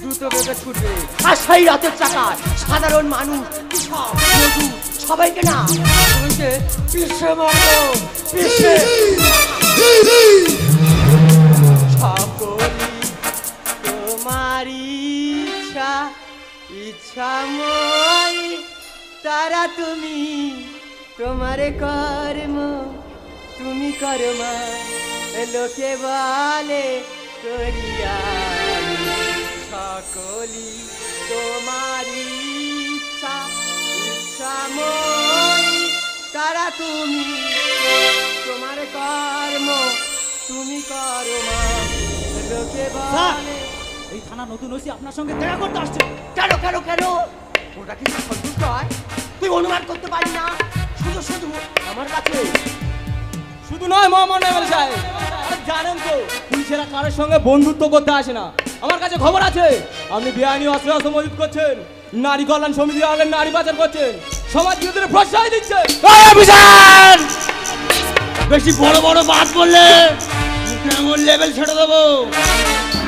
দ্রুত বেগে ছুটবে, আর সেই রথের চাকায় সাধারণ মানুষ, কৃষক, মজুর সবাইকে না পিছিয়ে মারবো, পিছিয়ে। সকলি তোমারই ইচ্ছা ইচ্ছাময় তারা তুমি, তোমার কর্ম তুমি করো মা, লোকে বলে করিয়া। সকলি তোমারই ইচ্ছা ইচ্ছাময় তারা তুমি, তোমার কর্ম তুমি করো মা, লোকে বলে। এই থানা নতুন ওসি আপনার সঙ্গে দেখা করতে আসছে। কেন কেন কেন, ওটা কি সন্তুষ্ট হয়? তুই অনুমান করতে পারি না, শুধু আমার কাছে। শুধু নয় মহামান্য এমএলএ সাহেব, জানেন তো পুলিশেরা কারোর সঙ্গে বন্ধুত্ব করতে আসে না। আমার কাছে খবর আছে আপনি বেআইনি অস্ত্র মজুত করছেন, নারী কল্যাণ সমিতি আলেন নারী পাচার করছেন, সমাজ বিরোধীদের প্রশ্রয় দিচ্ছেন। বেশি বড় বড় বাদ বললে এমন লেভেল ছেড়ে দেবো,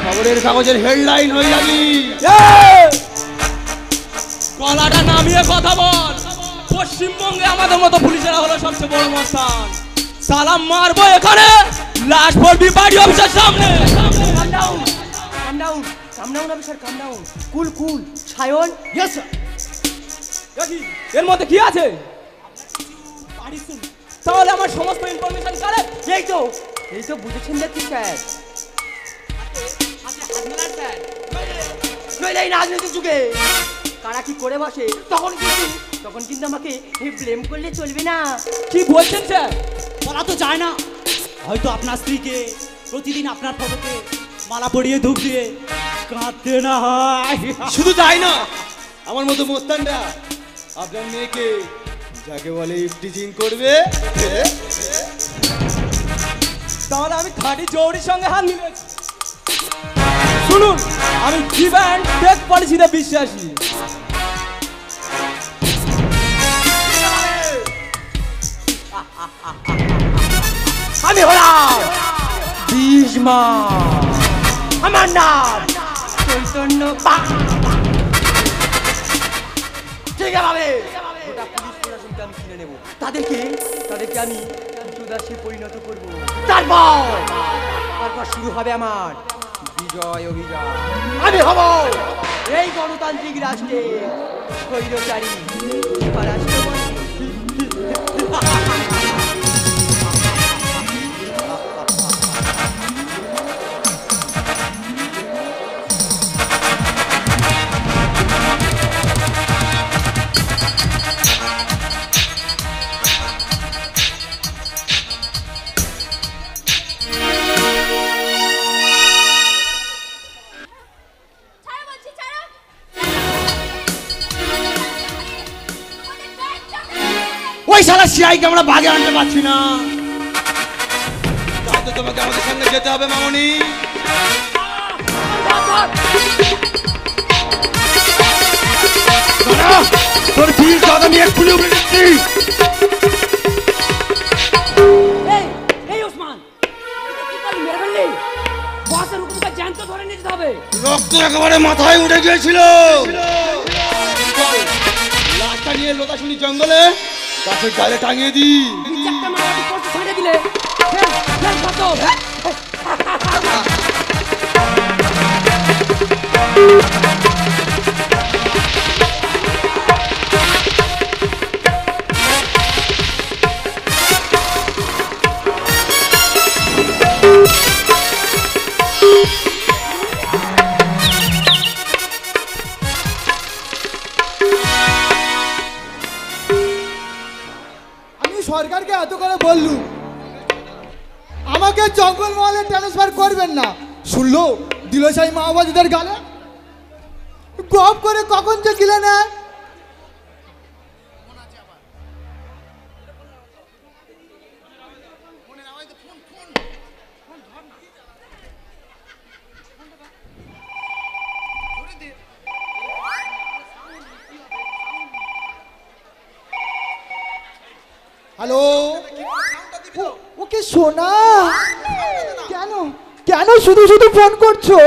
খবরের কাগজের হেডলাইন হয়ে যাবি। গলাটা নামিয়ে কথা বল, পশ্চিমবঙ্গে আমাদের মতো পুলিশেরা হলো সবচেয়ে বড় মস্তান। সালাম মারবো এখানে, লাশ পড়বি বাড়ি অফিসের সামনে। কুল ছায়ন। Yes sir. এর মধ্যে কি আছে? তাহলে আমার সমস্ত ইনফরমেশন কালেক্ট। এই তো বুঝেছেন দেখছি স্যার। নইলে এই রাজনৈতিক যুগে কারা কি করে বসে তখন কিন্তু আমাকে ব্লেম করলে চলবে না। কি বলছেন স্যার? বলা তো যায় না, হয়তো আপনার স্ত্রীকে প্রতিদিন আপনার ফটোতে মালা পরিয়ে ধূপ দিয়ে কাঁদতে না হয়। শুধু তাই না, আমার মতো মোস্তানরা আপনার মেয়েকে যাকে বলে ইফটিজিং করবে। তাহলে আমি খাঁটি জৌরির সঙ্গে হাত মিলেছি। শুনুন, আমি গিভ অ্যান্ড টেক পলিসিতে বিশ্বাসী। আমি হলাম বিষ্মা, আমার নাম চৈতন্য ঠিক আছে। গোটা পুলিশ প্রশাসনকে আমি কিনে নেব, তাদেরকে আমি দাসে পরিণত করব। তারপর শুরু হবে আমার বিজয় অভিযান। আমি হব এই গণতান্ত্রিক রাষ্ট্রে স্বৈরাচারী রাষ্ট্রপতি। ওই শালা সিআইকে আমরা ভাগে আনতে পারছি না, তাই তো তোমাকে আমাদের সামনে যেতে হবে মামনি। তোর বীর দাদা আমি এক্ষুনি উপরে দিচ্ছি। এই ওসমান, কি করলি? মেরে ফেললি? বসের হুকুমকে জ্যান্ত ধরে নিতে হবে। রক্ত একেবারে মাথায় উঠে গিয়েছিল। লাশটা নিয়ে লোতাশুনি জঙ্গলে গাছের গালে টাঙিয়ে দি। ছেড়ে দিলে সরকারকে এত করে বললু আমাকে জঙ্গল মহলে ট্রান্সফার করবেন না, শুনলো দিল সেই মাওবাদীদের গালে গপ করে কখন যে গিলে নেয়। হ্যালো, ওকে সোনা, কেন কেন শুধু শুধু ফোন করছো?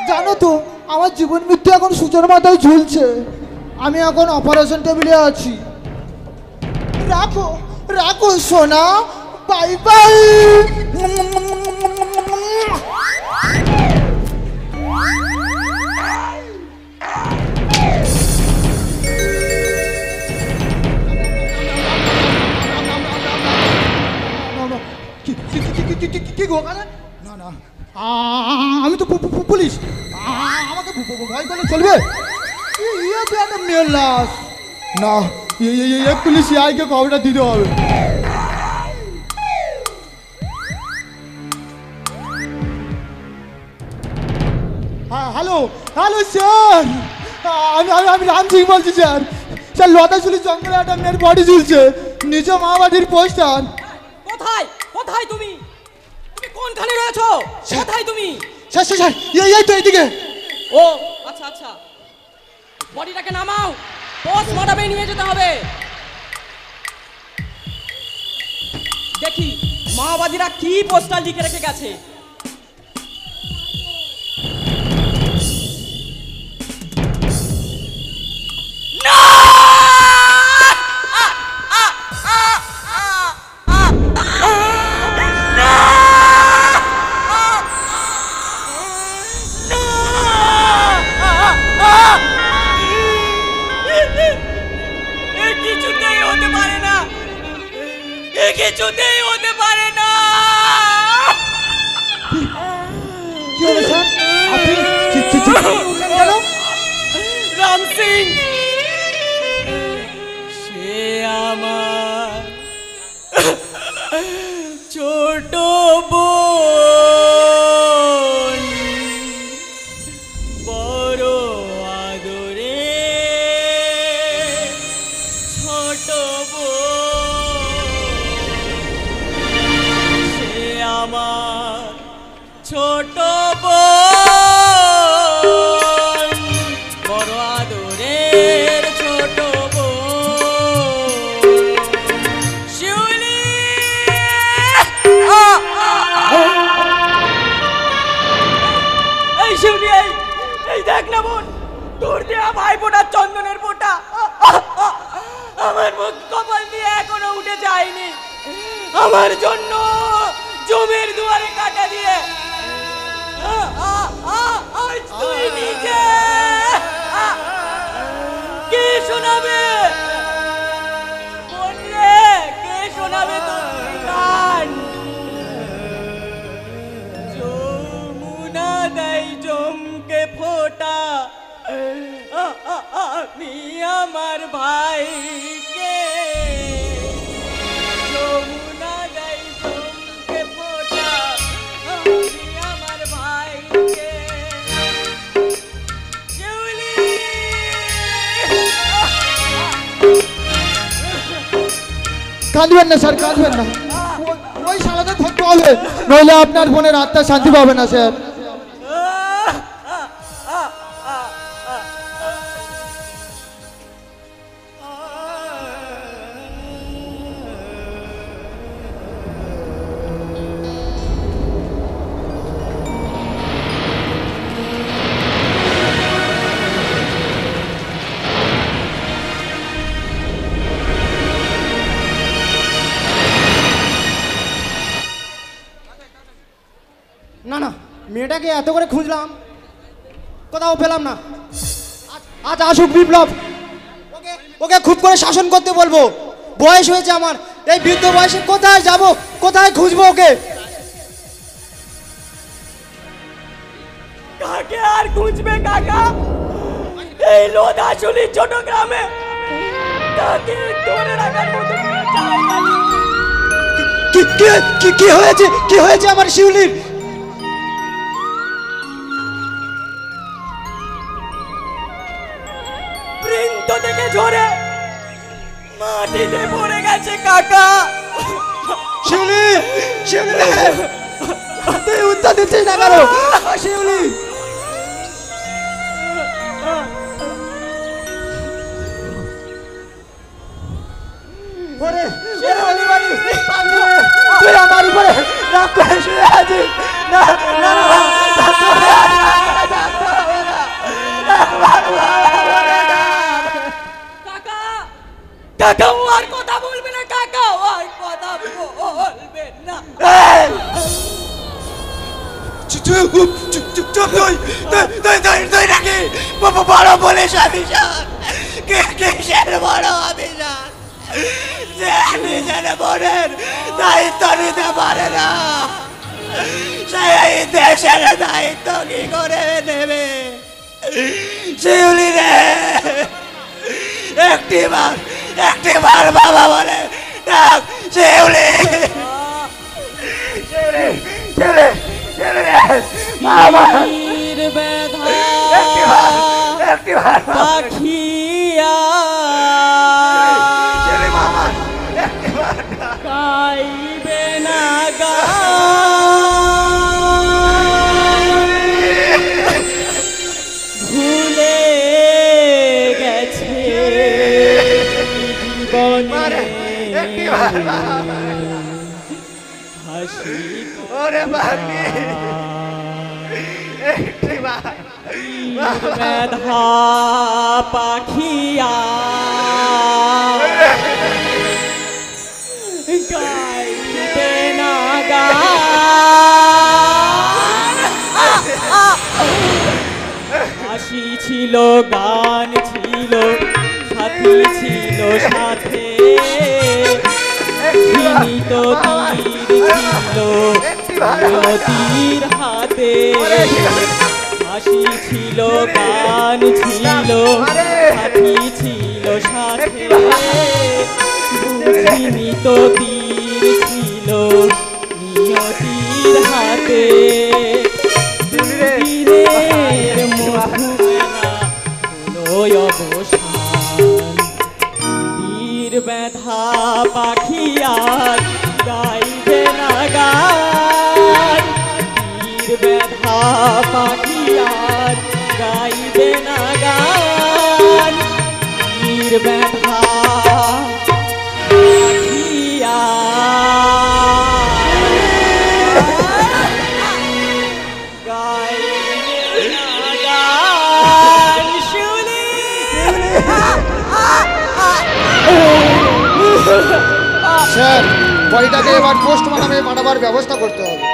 জানো তো আমার জীবন মৃত্যু এখন সূচের মাথায় ঝুলছে, আমি এখন অপারেশন টেবিলে আছি। রাখো রাখো সোনা, বাই বাই। কি গো? না না, আমি তো পুলিশ, আমাকে ভয় করলে চলবে? ইয়ে তো একটা মেয়ের লাশ না, পুলিশ আইকে খবরটা দিতে হবে। হ্যালো হ্যালো স্যার, আমি রাম সিং বলছি স্যার। স্যার লতাশুলি জঙ্গলে একটা মেয়ের বডি ঝুলছে, নিচে মাওবাদীর পোস্টার। কোথায় কোথায় তুমি? তুমি কোনখানে রয়েছো? কোথায় তুমি? স্যার স্যার স্যার, এই তো এইদিকে। ও আচ্ছা আচ্ছা, বডিটাকে নামাও, পোস্টমর্টমে নিয়ে যেতে হবে। দেখি মাওবাদীরা কি পোস্টার লিখে রেখে গেছে। না কিছুতেই হতে পারে না। কি হলো স্যার? আপনি উঠলেন কেন? রাম সিং, সে আমার ছোট বোন, বড় আদরে ছোট বোন, সে আমার ছোট বোন, বড় আদরের ছোট বোন শিউলি। এই শিউলি, এই দেখ না বোন, তোর দেয়া ভাই ফোটা চন্দনের ফোটা আমার মুখ কপাল দিয়ে এখনো উঠে যায়নি। আমার জন্য জমির দুয়ারে কাটা দিয়ে তুই নিজে কে শোনাবে বোন রে, কে শোনাবে তোর গান? যমুনা দেয় জমকে ফোটা, আমি আমার ভাইকে যমুনা দেয় জমকে ফোটা, আমি আমার ভাইকে শিউলি। কাঁদবেন না স্যার, কাঁদবেন না। ওই শালাতে থাকতে হবে, নইলে আপনার বোনের আত্মা শান্তি পাবে না স্যার। না না, মেয়েটাকে এত করে খুঁজলাম, কোথাও পেলাম না। আজ আসুক বিপ্লব, ওকে খুব করে শাসন করতে বলবো। বয়স হয়েছে আমার, এই বৃদ্ধ বয়সে কোথায় যাব, কোথায় খুঁজবো ওকে? কাকে আর খুঁজবে কাকা? এই লোধাশুলি ছোট গ্রামে তাকে ধরে রাখার মতো কোনো জায়গা নেই। কি হয়েছে, কি হয়েছে আমার শিউলির? বৃন্ত থেকে ঝরে মাটিতে পড়ে গেছে কাকা। শিউলি, শিউলি, তুই উত্তর দিচ্ছিস না কেন? শিউলি, তুই আমার উপরে রাগ করে শুয়ে আছিস? না না না, কাকা ও আর কথা বলবে না, কাকা ও আর কথা বলবে না। তুই নাকি বড় বলিস অভিযান? কিসের বড় অভিযান? নিজের বোনের দায়িত্ব নিতে পারে না, সেই দেশের দায়িত্ব কি করে নেবে? শিউলি রে, একটিবার বাবা বলে ডাক। শিউলি, শিউলি, শিউলি, শিউলি রে, বাবা। একটিবার পাখিয়া গাইবে না ভুলে গেছে জীবনে হাসি মেধা পাখিয়া গাইবে না হাসি ছিল, গান ছিল, সাথী ছিল সাথে, ছিল তো তীর ছিল নিয়তির হাতে, হাসি ছিল গান ছিল সাথী ছিল সাথে, বুঝিনি তো তীর ছিল নিয়তির হাতে, তীরের মধুমেলা হলো অবসান, তীর ব্যথা পাখি আর গাইবে না গান, তীর ব্যথা পাখি আর গাইবে না গান, তীর ব্যথা পাখি স্যার বডিটাকে এবার পোস্টমর্টমে পাঠাবার ব্যবস্থা করতে হবে।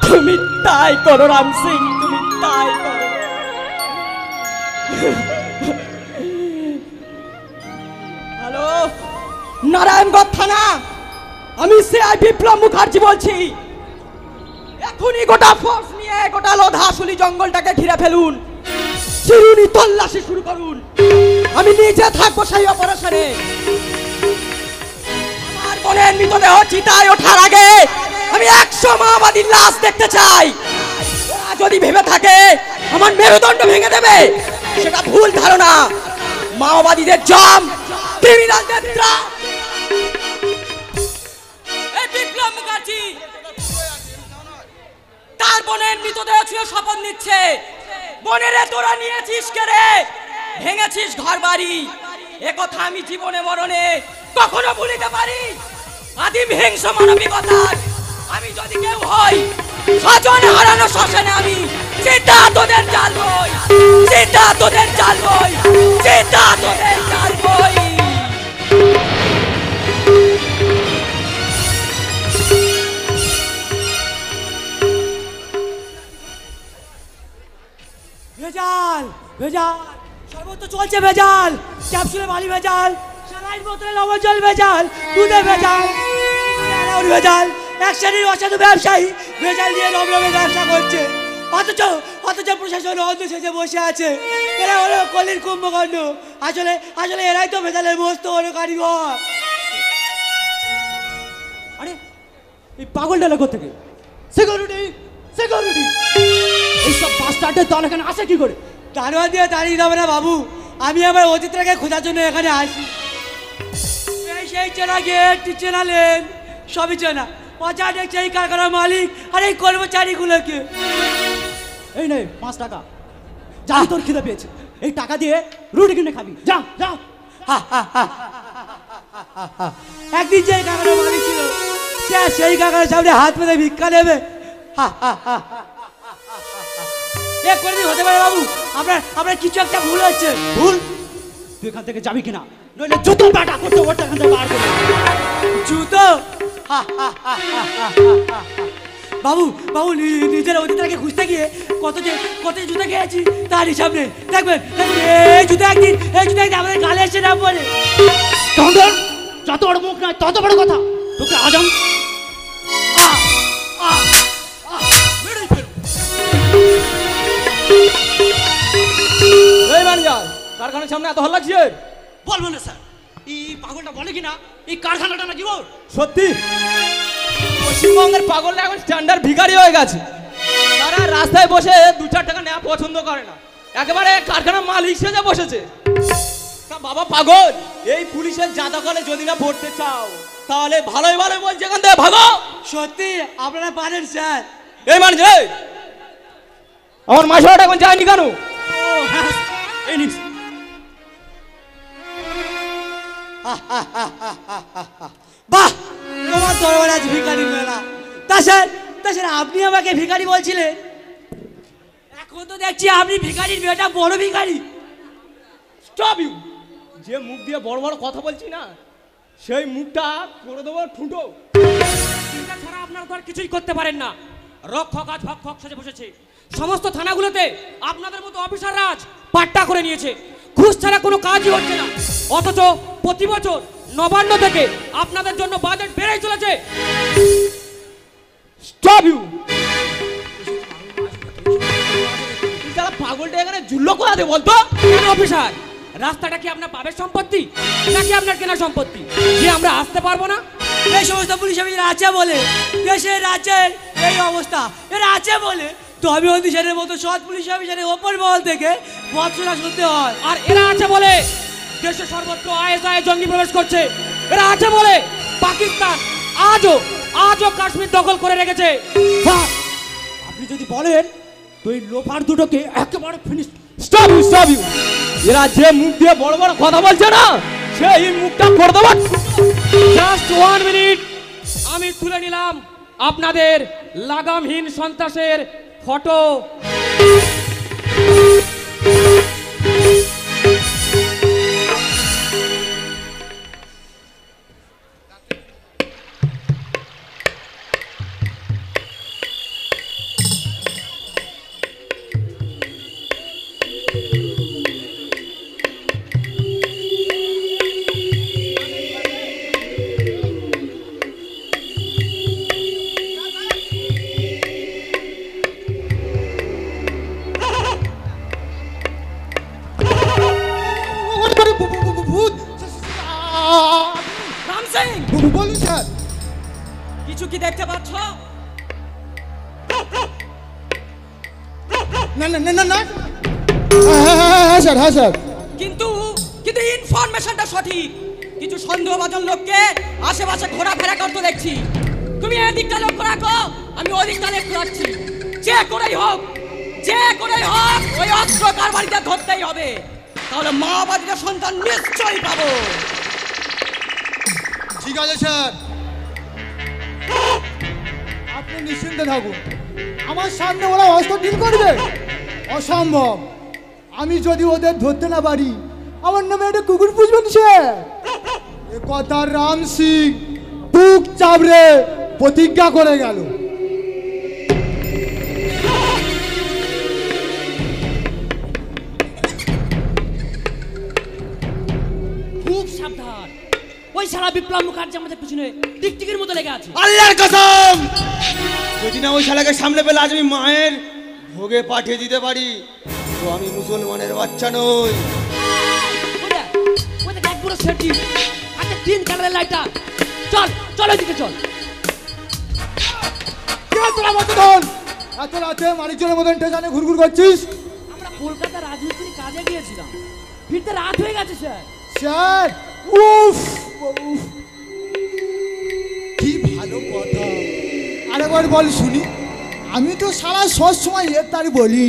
তুমি তাই করো রাম সিং, তুমি তাই করো। হ্যালো, নারায়ণগঞ্জ থানা, আমি সিআই বিপ্লব মুখার্জি বলছি। এখনই গোটা ফোর্স নিয়ে গোটা লোধাশুলি জঙ্গলটাকে ঘিরে ফেলুন, চিরুনি তল্লাশি শুরু করুন। আমি নিজে থাকবো সেই অপারেশনে। আমার বোনের মৃতদেহ চিতায় ওঠার আগে আমি 100 মাওবাদীর লাশ দেখতে চাই। ওরা যদি ভেবে থাকে আমার মেরুদণ্ড ভেঙে দেবে, সেটা ভুল ধারণা। মাওবাদীদের জম, ক্রিমিনালদের ত্রাণ। এই বিপ্লব মুখার্জি তার বোনের মৃতদেহ ছুঁয়ে শপথ নিচ্ছে। বোনেরে তোরা নিয়েছিস কে রে? ভেঙেছিস ঘর বাড়ি, একথা আমি জীবনে মরণে কখনো ভুলিতে পারি। আদিম হিংস মানবিকতার আমি যদি কেউ হই, স্বজন হারানো শ্মশানে আমি চিতা তোদের জ্বালবই, চিতা তোদের জ্বালবই, চিতা তোদের জ্বালবই। ভেজাল ভেজাল সর্বত্র চলছে ভেজাল, ক্যাপসুলে বালি ভেজাল, স্যালাইন বোতলে লবণ জল ভেজাল, দুধে ভেজাল, ভেজাল। এক শ্রেণীর অসাধু ব্যবসায়ী ভেজাল দিয়ে রমরমে ব্যবসা করছে, অথচ প্রশাসন অন্ধ সেজে বসে আছে। এরা হলো কলির কুম্ভকর্ণ। আসলে আসলে এরাই তো ভেজালের মস্ত বড় কারিগর। আরে এই পাগলটা লোক থেকে সিকিউরিটি সিকিউরিটি এইসব বাসস্ট্যান্ডের দল এখানে আসে কি করে? দারোয়া দিয়ে দাঁড়িয়ে যাবে না বাবু, আমি আমার অতিথিটাকে খোঁজার জন্য এখানে আসি। সেই চেনা গেট, চেনা লেন, সবই চেনা। পচা দেখছে এই কারখানার মালিক আর এই কর্মচারীগুলোকে। এই নে 5 টাকা, যা তোর খিদে পেয়েছে, এই টাকা দিয়ে রুটি কিনে খাবি, যা যা। একদিন যে কারখানার মালিক ছিল, সেই কারখানার সামনে হাত পেতে ভিক্ষা নেবে। কোনদিন হতে পারে বাবু, আপনার কিছু একটা ভুল হচ্ছে। ভুল? তুই এখান থেকে যাবি কিনা, নইলে জুতো বাটা করতে ওটা এখান থেকে বার করে। জুতো? বাবু বাবু নিজের অতিথিটাকে খুঁজতে গিয়ে কত যে জুতো খেয়েছি তার হিসাব নেই। দেখবেন এই জুতো একদিন আমাদের গালে এসে না পড়ে। যত বড় মুখ নয় তত বড় কথা। তোকে আজম কারখানার সামনে এত হল্লা কিসের? বলবো না স্যার, এই পাগলটা বলে কিনা এই কারখানাটা নাকি ওর। সত্যি পশ্চিমবঙ্গের পাগলরা এখন স্ট্যান্ডার্ড ভিখারি হয়ে গেছে। তারা রাস্তায় বসে 2-4 টাকা নেওয়া পছন্দ করে না, একেবারে কারখানার মালিক সেজে বসেছে। তা বাবা পাগল, এই পুলিশের জাঁতাকলে যদি না পড়তে চাও তাহলে ভালোই ভালোই বলছে এখান থেকে ভাগো। সত্যি আপনারা পারেন স্যার। এই মানুষ আমার মাসটা এখন যায়নি কেন? এই নিস। বাহ, তোমার দরবারে আজ ভিখারি মেলা। তা স্যার আপনি আমাকে ভিখারি বলছিলেন, এখন তো দেখছি আপনি ভিখারির বেটা বড় ভিখারি। Stop you! যে মুখ দিয়ে বড় বড় কথা বলছি না, সেই মুখটা করে দেবো ঠুঁটো। এটা ছাড়া আপনার তো আর কিছুই করতে পারেন না। রক্ষক আজ ভক্ষক সাজে বসেছে। সমস্ত থানাগুলোতে আপনাদের মতো অফিসাররা আজ পাট্টা করে নিয়েছে। ঘুষ ছাড়া কোনো কাজই হচ্ছে না, অথচ প্রতি বছর নবান্ন থেকে আপনাদের জন্য বাজেট বেড়েই চলেছে। Stop you! তারা পাগলটা এখানে ঝুল্লো কোথা দিয়ে বলতো? কেন অফিসার, রাস্তাটা কি আপনার বাবার সম্পত্তি নাকি আপনার কেনা সম্পত্তি যে আমরা আসতে পারবো না? এই সমস্ত পুলিশ অফিসার আছে বলে দেশের রাজ্যের এই অবস্থা, এরা আছে বলে তবে অফিসারের মতো সৎ পুলিশ অফিসারের ওপর মহল থেকে বৎসনা শুনতে হয়। আর এরা আছে বলে দেশে সর্বত্র আইএসআই জঙ্গি প্রবেশ করছে। এরা আছে বলে পাকিস্তান আজও কাশ্মীর দখল করে রেখেছে। স্যার, আপনি যদি বলেন তো এই লোফার দুটোকে একেবারে ফিনিশ। Stop you! এরা যে মুখ দিয়ে বড় বড় কথা বলছে না, সেই মুখটা করে দেবো। জাস্ট 1 মিনিট, আমি তুলে নিলাম আপনাদের লাগামহীন সন্ত্রাসের ফটো। বলুন স্যার। কিছু কি দেখতে পাচ্ছ? না না না না না, হ্যাঁ স্যার, হ্যাঁ স্যার। কিন্তু ইনফরমেশনটা সঠিক। কিছু সন্দেহভাজন লোককে আশেপাশে ঘোরাফেরা করতে দেখছি। তুমি এদিকটা লক্ষ্য রাখো, আমি ওদিকটা লক্ষ্য রাখছি। যে করেই হোক ওই অস্ত্র কারবারিটা ধরতেই হবে, তাহলে মাওবাদীদের সন্তান নিশ্চয়ই পাবো। ঠিক আছে স্যার, আপনি নিশ্চিন্তে থাকুন। আমার সামনে ওরা অস্ত্র ডিল করবে অসম্ভব। আমি যদি ওদের ধরতে না পারি, আমার নামে একটা কুকুর পুষবেন স্যার। এ কথা রাম সিং বুক চাপড়ে প্রতিজ্ঞা করে গেল। খুব সাবধান, ওই শালা বিপ্লব মুখার্জি আমাদের পিছনে টিকটিকির মতো লেগে আছে। আল্লাহর কসম, যদি না ওই শালাকে সামনে পেলে আজ আমি মায়ের ভোগে পাঠিয়ে দিতে পারি, তো আমি মুসলমানের বাচ্চা নই। ওদের এক পুরো সেটি হাতে 3 কালারের লাইটার। চল ওইদিকে চল। তোরা মতো ধন এত রাতে মানিকজনের মতন স্টেশনে ঘুরঘুর করছিস? আমরা কলকাতা রাজমিস্ত্রি কাজে গিয়েছিলাম, ফিরতে রাত হয়ে গেছে স্যার। স্যার, উফ উফ, কি ভালো কথা। আরেকবার বল শুনি। আমি তো সারা সব সময় এর তারি বলি,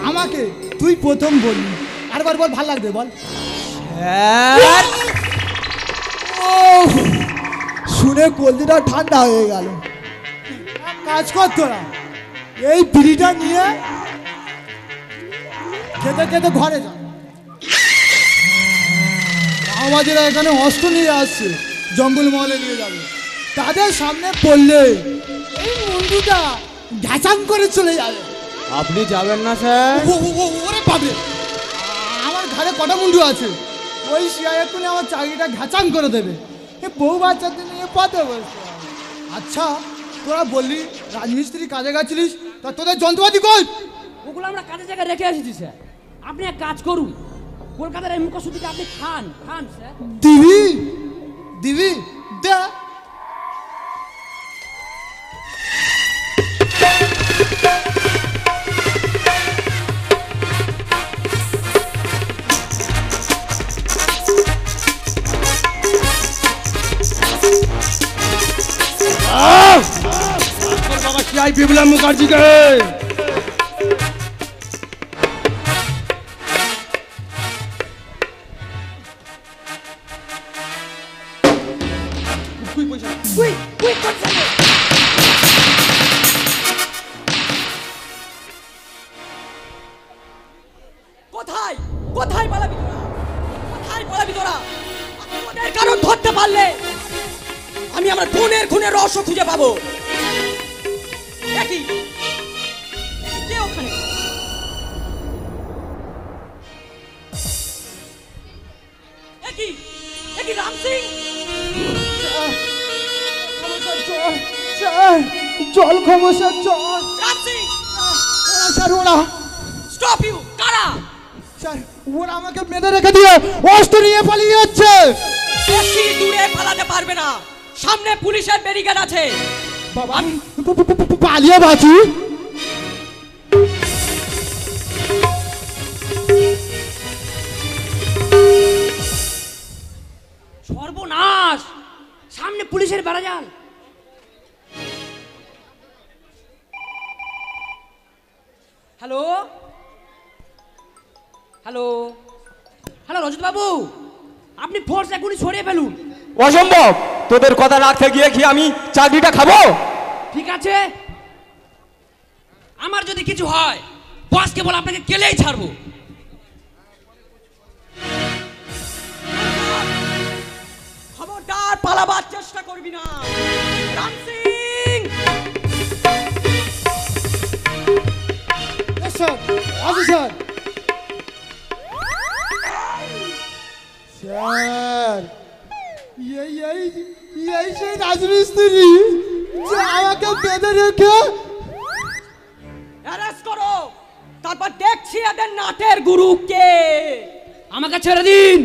আমাকে তুই প্রথম বললি। আরেকবার বল, ভাল লাগবে বল। শুনে কলদিটা ঠান্ডা হয়ে গেল। কাজ কর তোরা, এই বিড়িটা নিয়ে খেতে খেতে ঘরে যা। মাওবাদীরা এখানে অস্ত্র নিয়ে আসছে, জঙ্গল মহলে নিয়ে যাবে। তাদের সামনে পড়লে এই মুন্ডুটা ঘ্যাচাং করে চলে যাবে। আপনি যাবেন না স্যার? ওরে পাবে, আমার ঘরে কটা মুন্ডু আছে, ওই সিআই এক্ষুনি আমার চাকরিটা ঘ্যাচাং করে দেবে। এ বউ বাচ্চাদের নিয়ে পথে বসতে হবে। আচ্ছা, তোরা বললি রাজমিস্ত্রি কাজে গেছিলিস, তা তোদের যন্ত্রপাতি কই? ওগুলো আমরা কাজের জায়গায় রেখে এসেছি স্যার। আপনি এক কাজ করুন, কলকাতার এই মুখোশটিকে আপনি খান স্যার। দিবি দে। বাবা সিআই বিপ্লব মুখার্জিকে কোথায় পালাবি তোরা? কোথায় পালাবি তোরা? ওদের কারণ ধরতে পারলে আমি আমার খুনের রহস্য খুঁজে পাবো। একই কে ওখানে? একই রাম সিং? স্যার জল খাবো স্যার জল স্যার ওরা স্টপ ইউ কারা স্যার ওরা আমাকে বেঁধে রেখে দিয়ে অস্ত্র নিয়ে পালিয়ে যাচ্ছে। বেশি দূরে পালাতে পারবে না, সামনে পুলিশের ব্যারিকেড আছে। বাবা পালিয়ে বাঁচি। সর্বনাশ, সামনে পুলিশের বেড়াজাল। হ্যালো হ্যালো হ্যালো রজত বাবু, আপনি ফোর্স এখনই ছড়িয়ে ফেলুন। অসম্ভব, তোদের কথা রাখতে গিয়ে কি আমি চাকরিটা খাবো? ঠিক আছে, আমার যদি কিছু হয় বসকে বলে আপনাকে কেলেই ছাড়বো। খবরদার পালাবার চেষ্টা করবি না। রাম সিং স্যার আসি স্যার। স্যার এই সেই রাজমিস্ত্রি যে আমাকে বেঁধে রেখে অ্যারেস্ট করো, তারপর দেখছি এদের নাটের গুরু কে। আমাকে ছেড়ে দিন,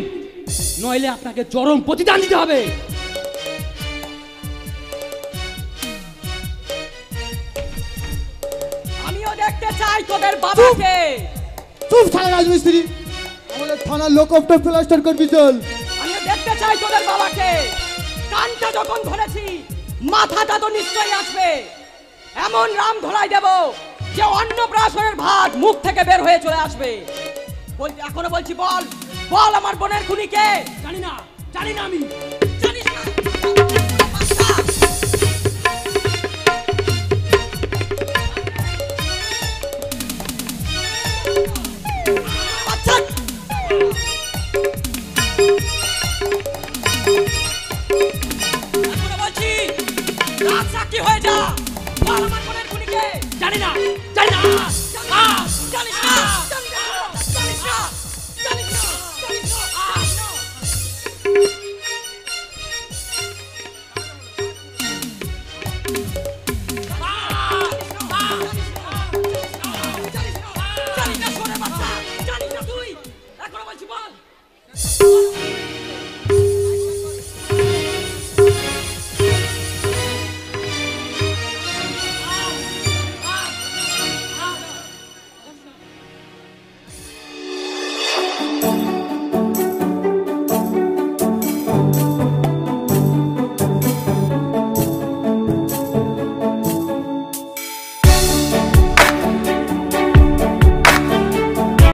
নইলে আপনাকে চরম প্রতিদান দিতে হবে। আমিও দেখতে চাই তোদের বাবাকে। চুপ থাকা রাজমিস্ত্রি, আমাদের থানার লোক অফটা প্লাস্টার করবি চল। আমিও দেখতে চাই তোদের বাবাকে। কানটা যখন ধরেছি মাথাটা তো নিশ্চয়ই আসবে। এমন রাম ধলাই দেব যে অন্নপ্রাশনের ভাত মুখ থেকে বের হয়ে চলে আসবে। এখনো বলছি, বল বল আমার বোনের খুনিকে। জানি না, জানি না আমি। জানিস না? আচ্ছা এখনো বলছি, রাত সাক্ষী হয়ে যা। বল আমার বোনের খুনিকে। জানি না, জানি না। জানিস না?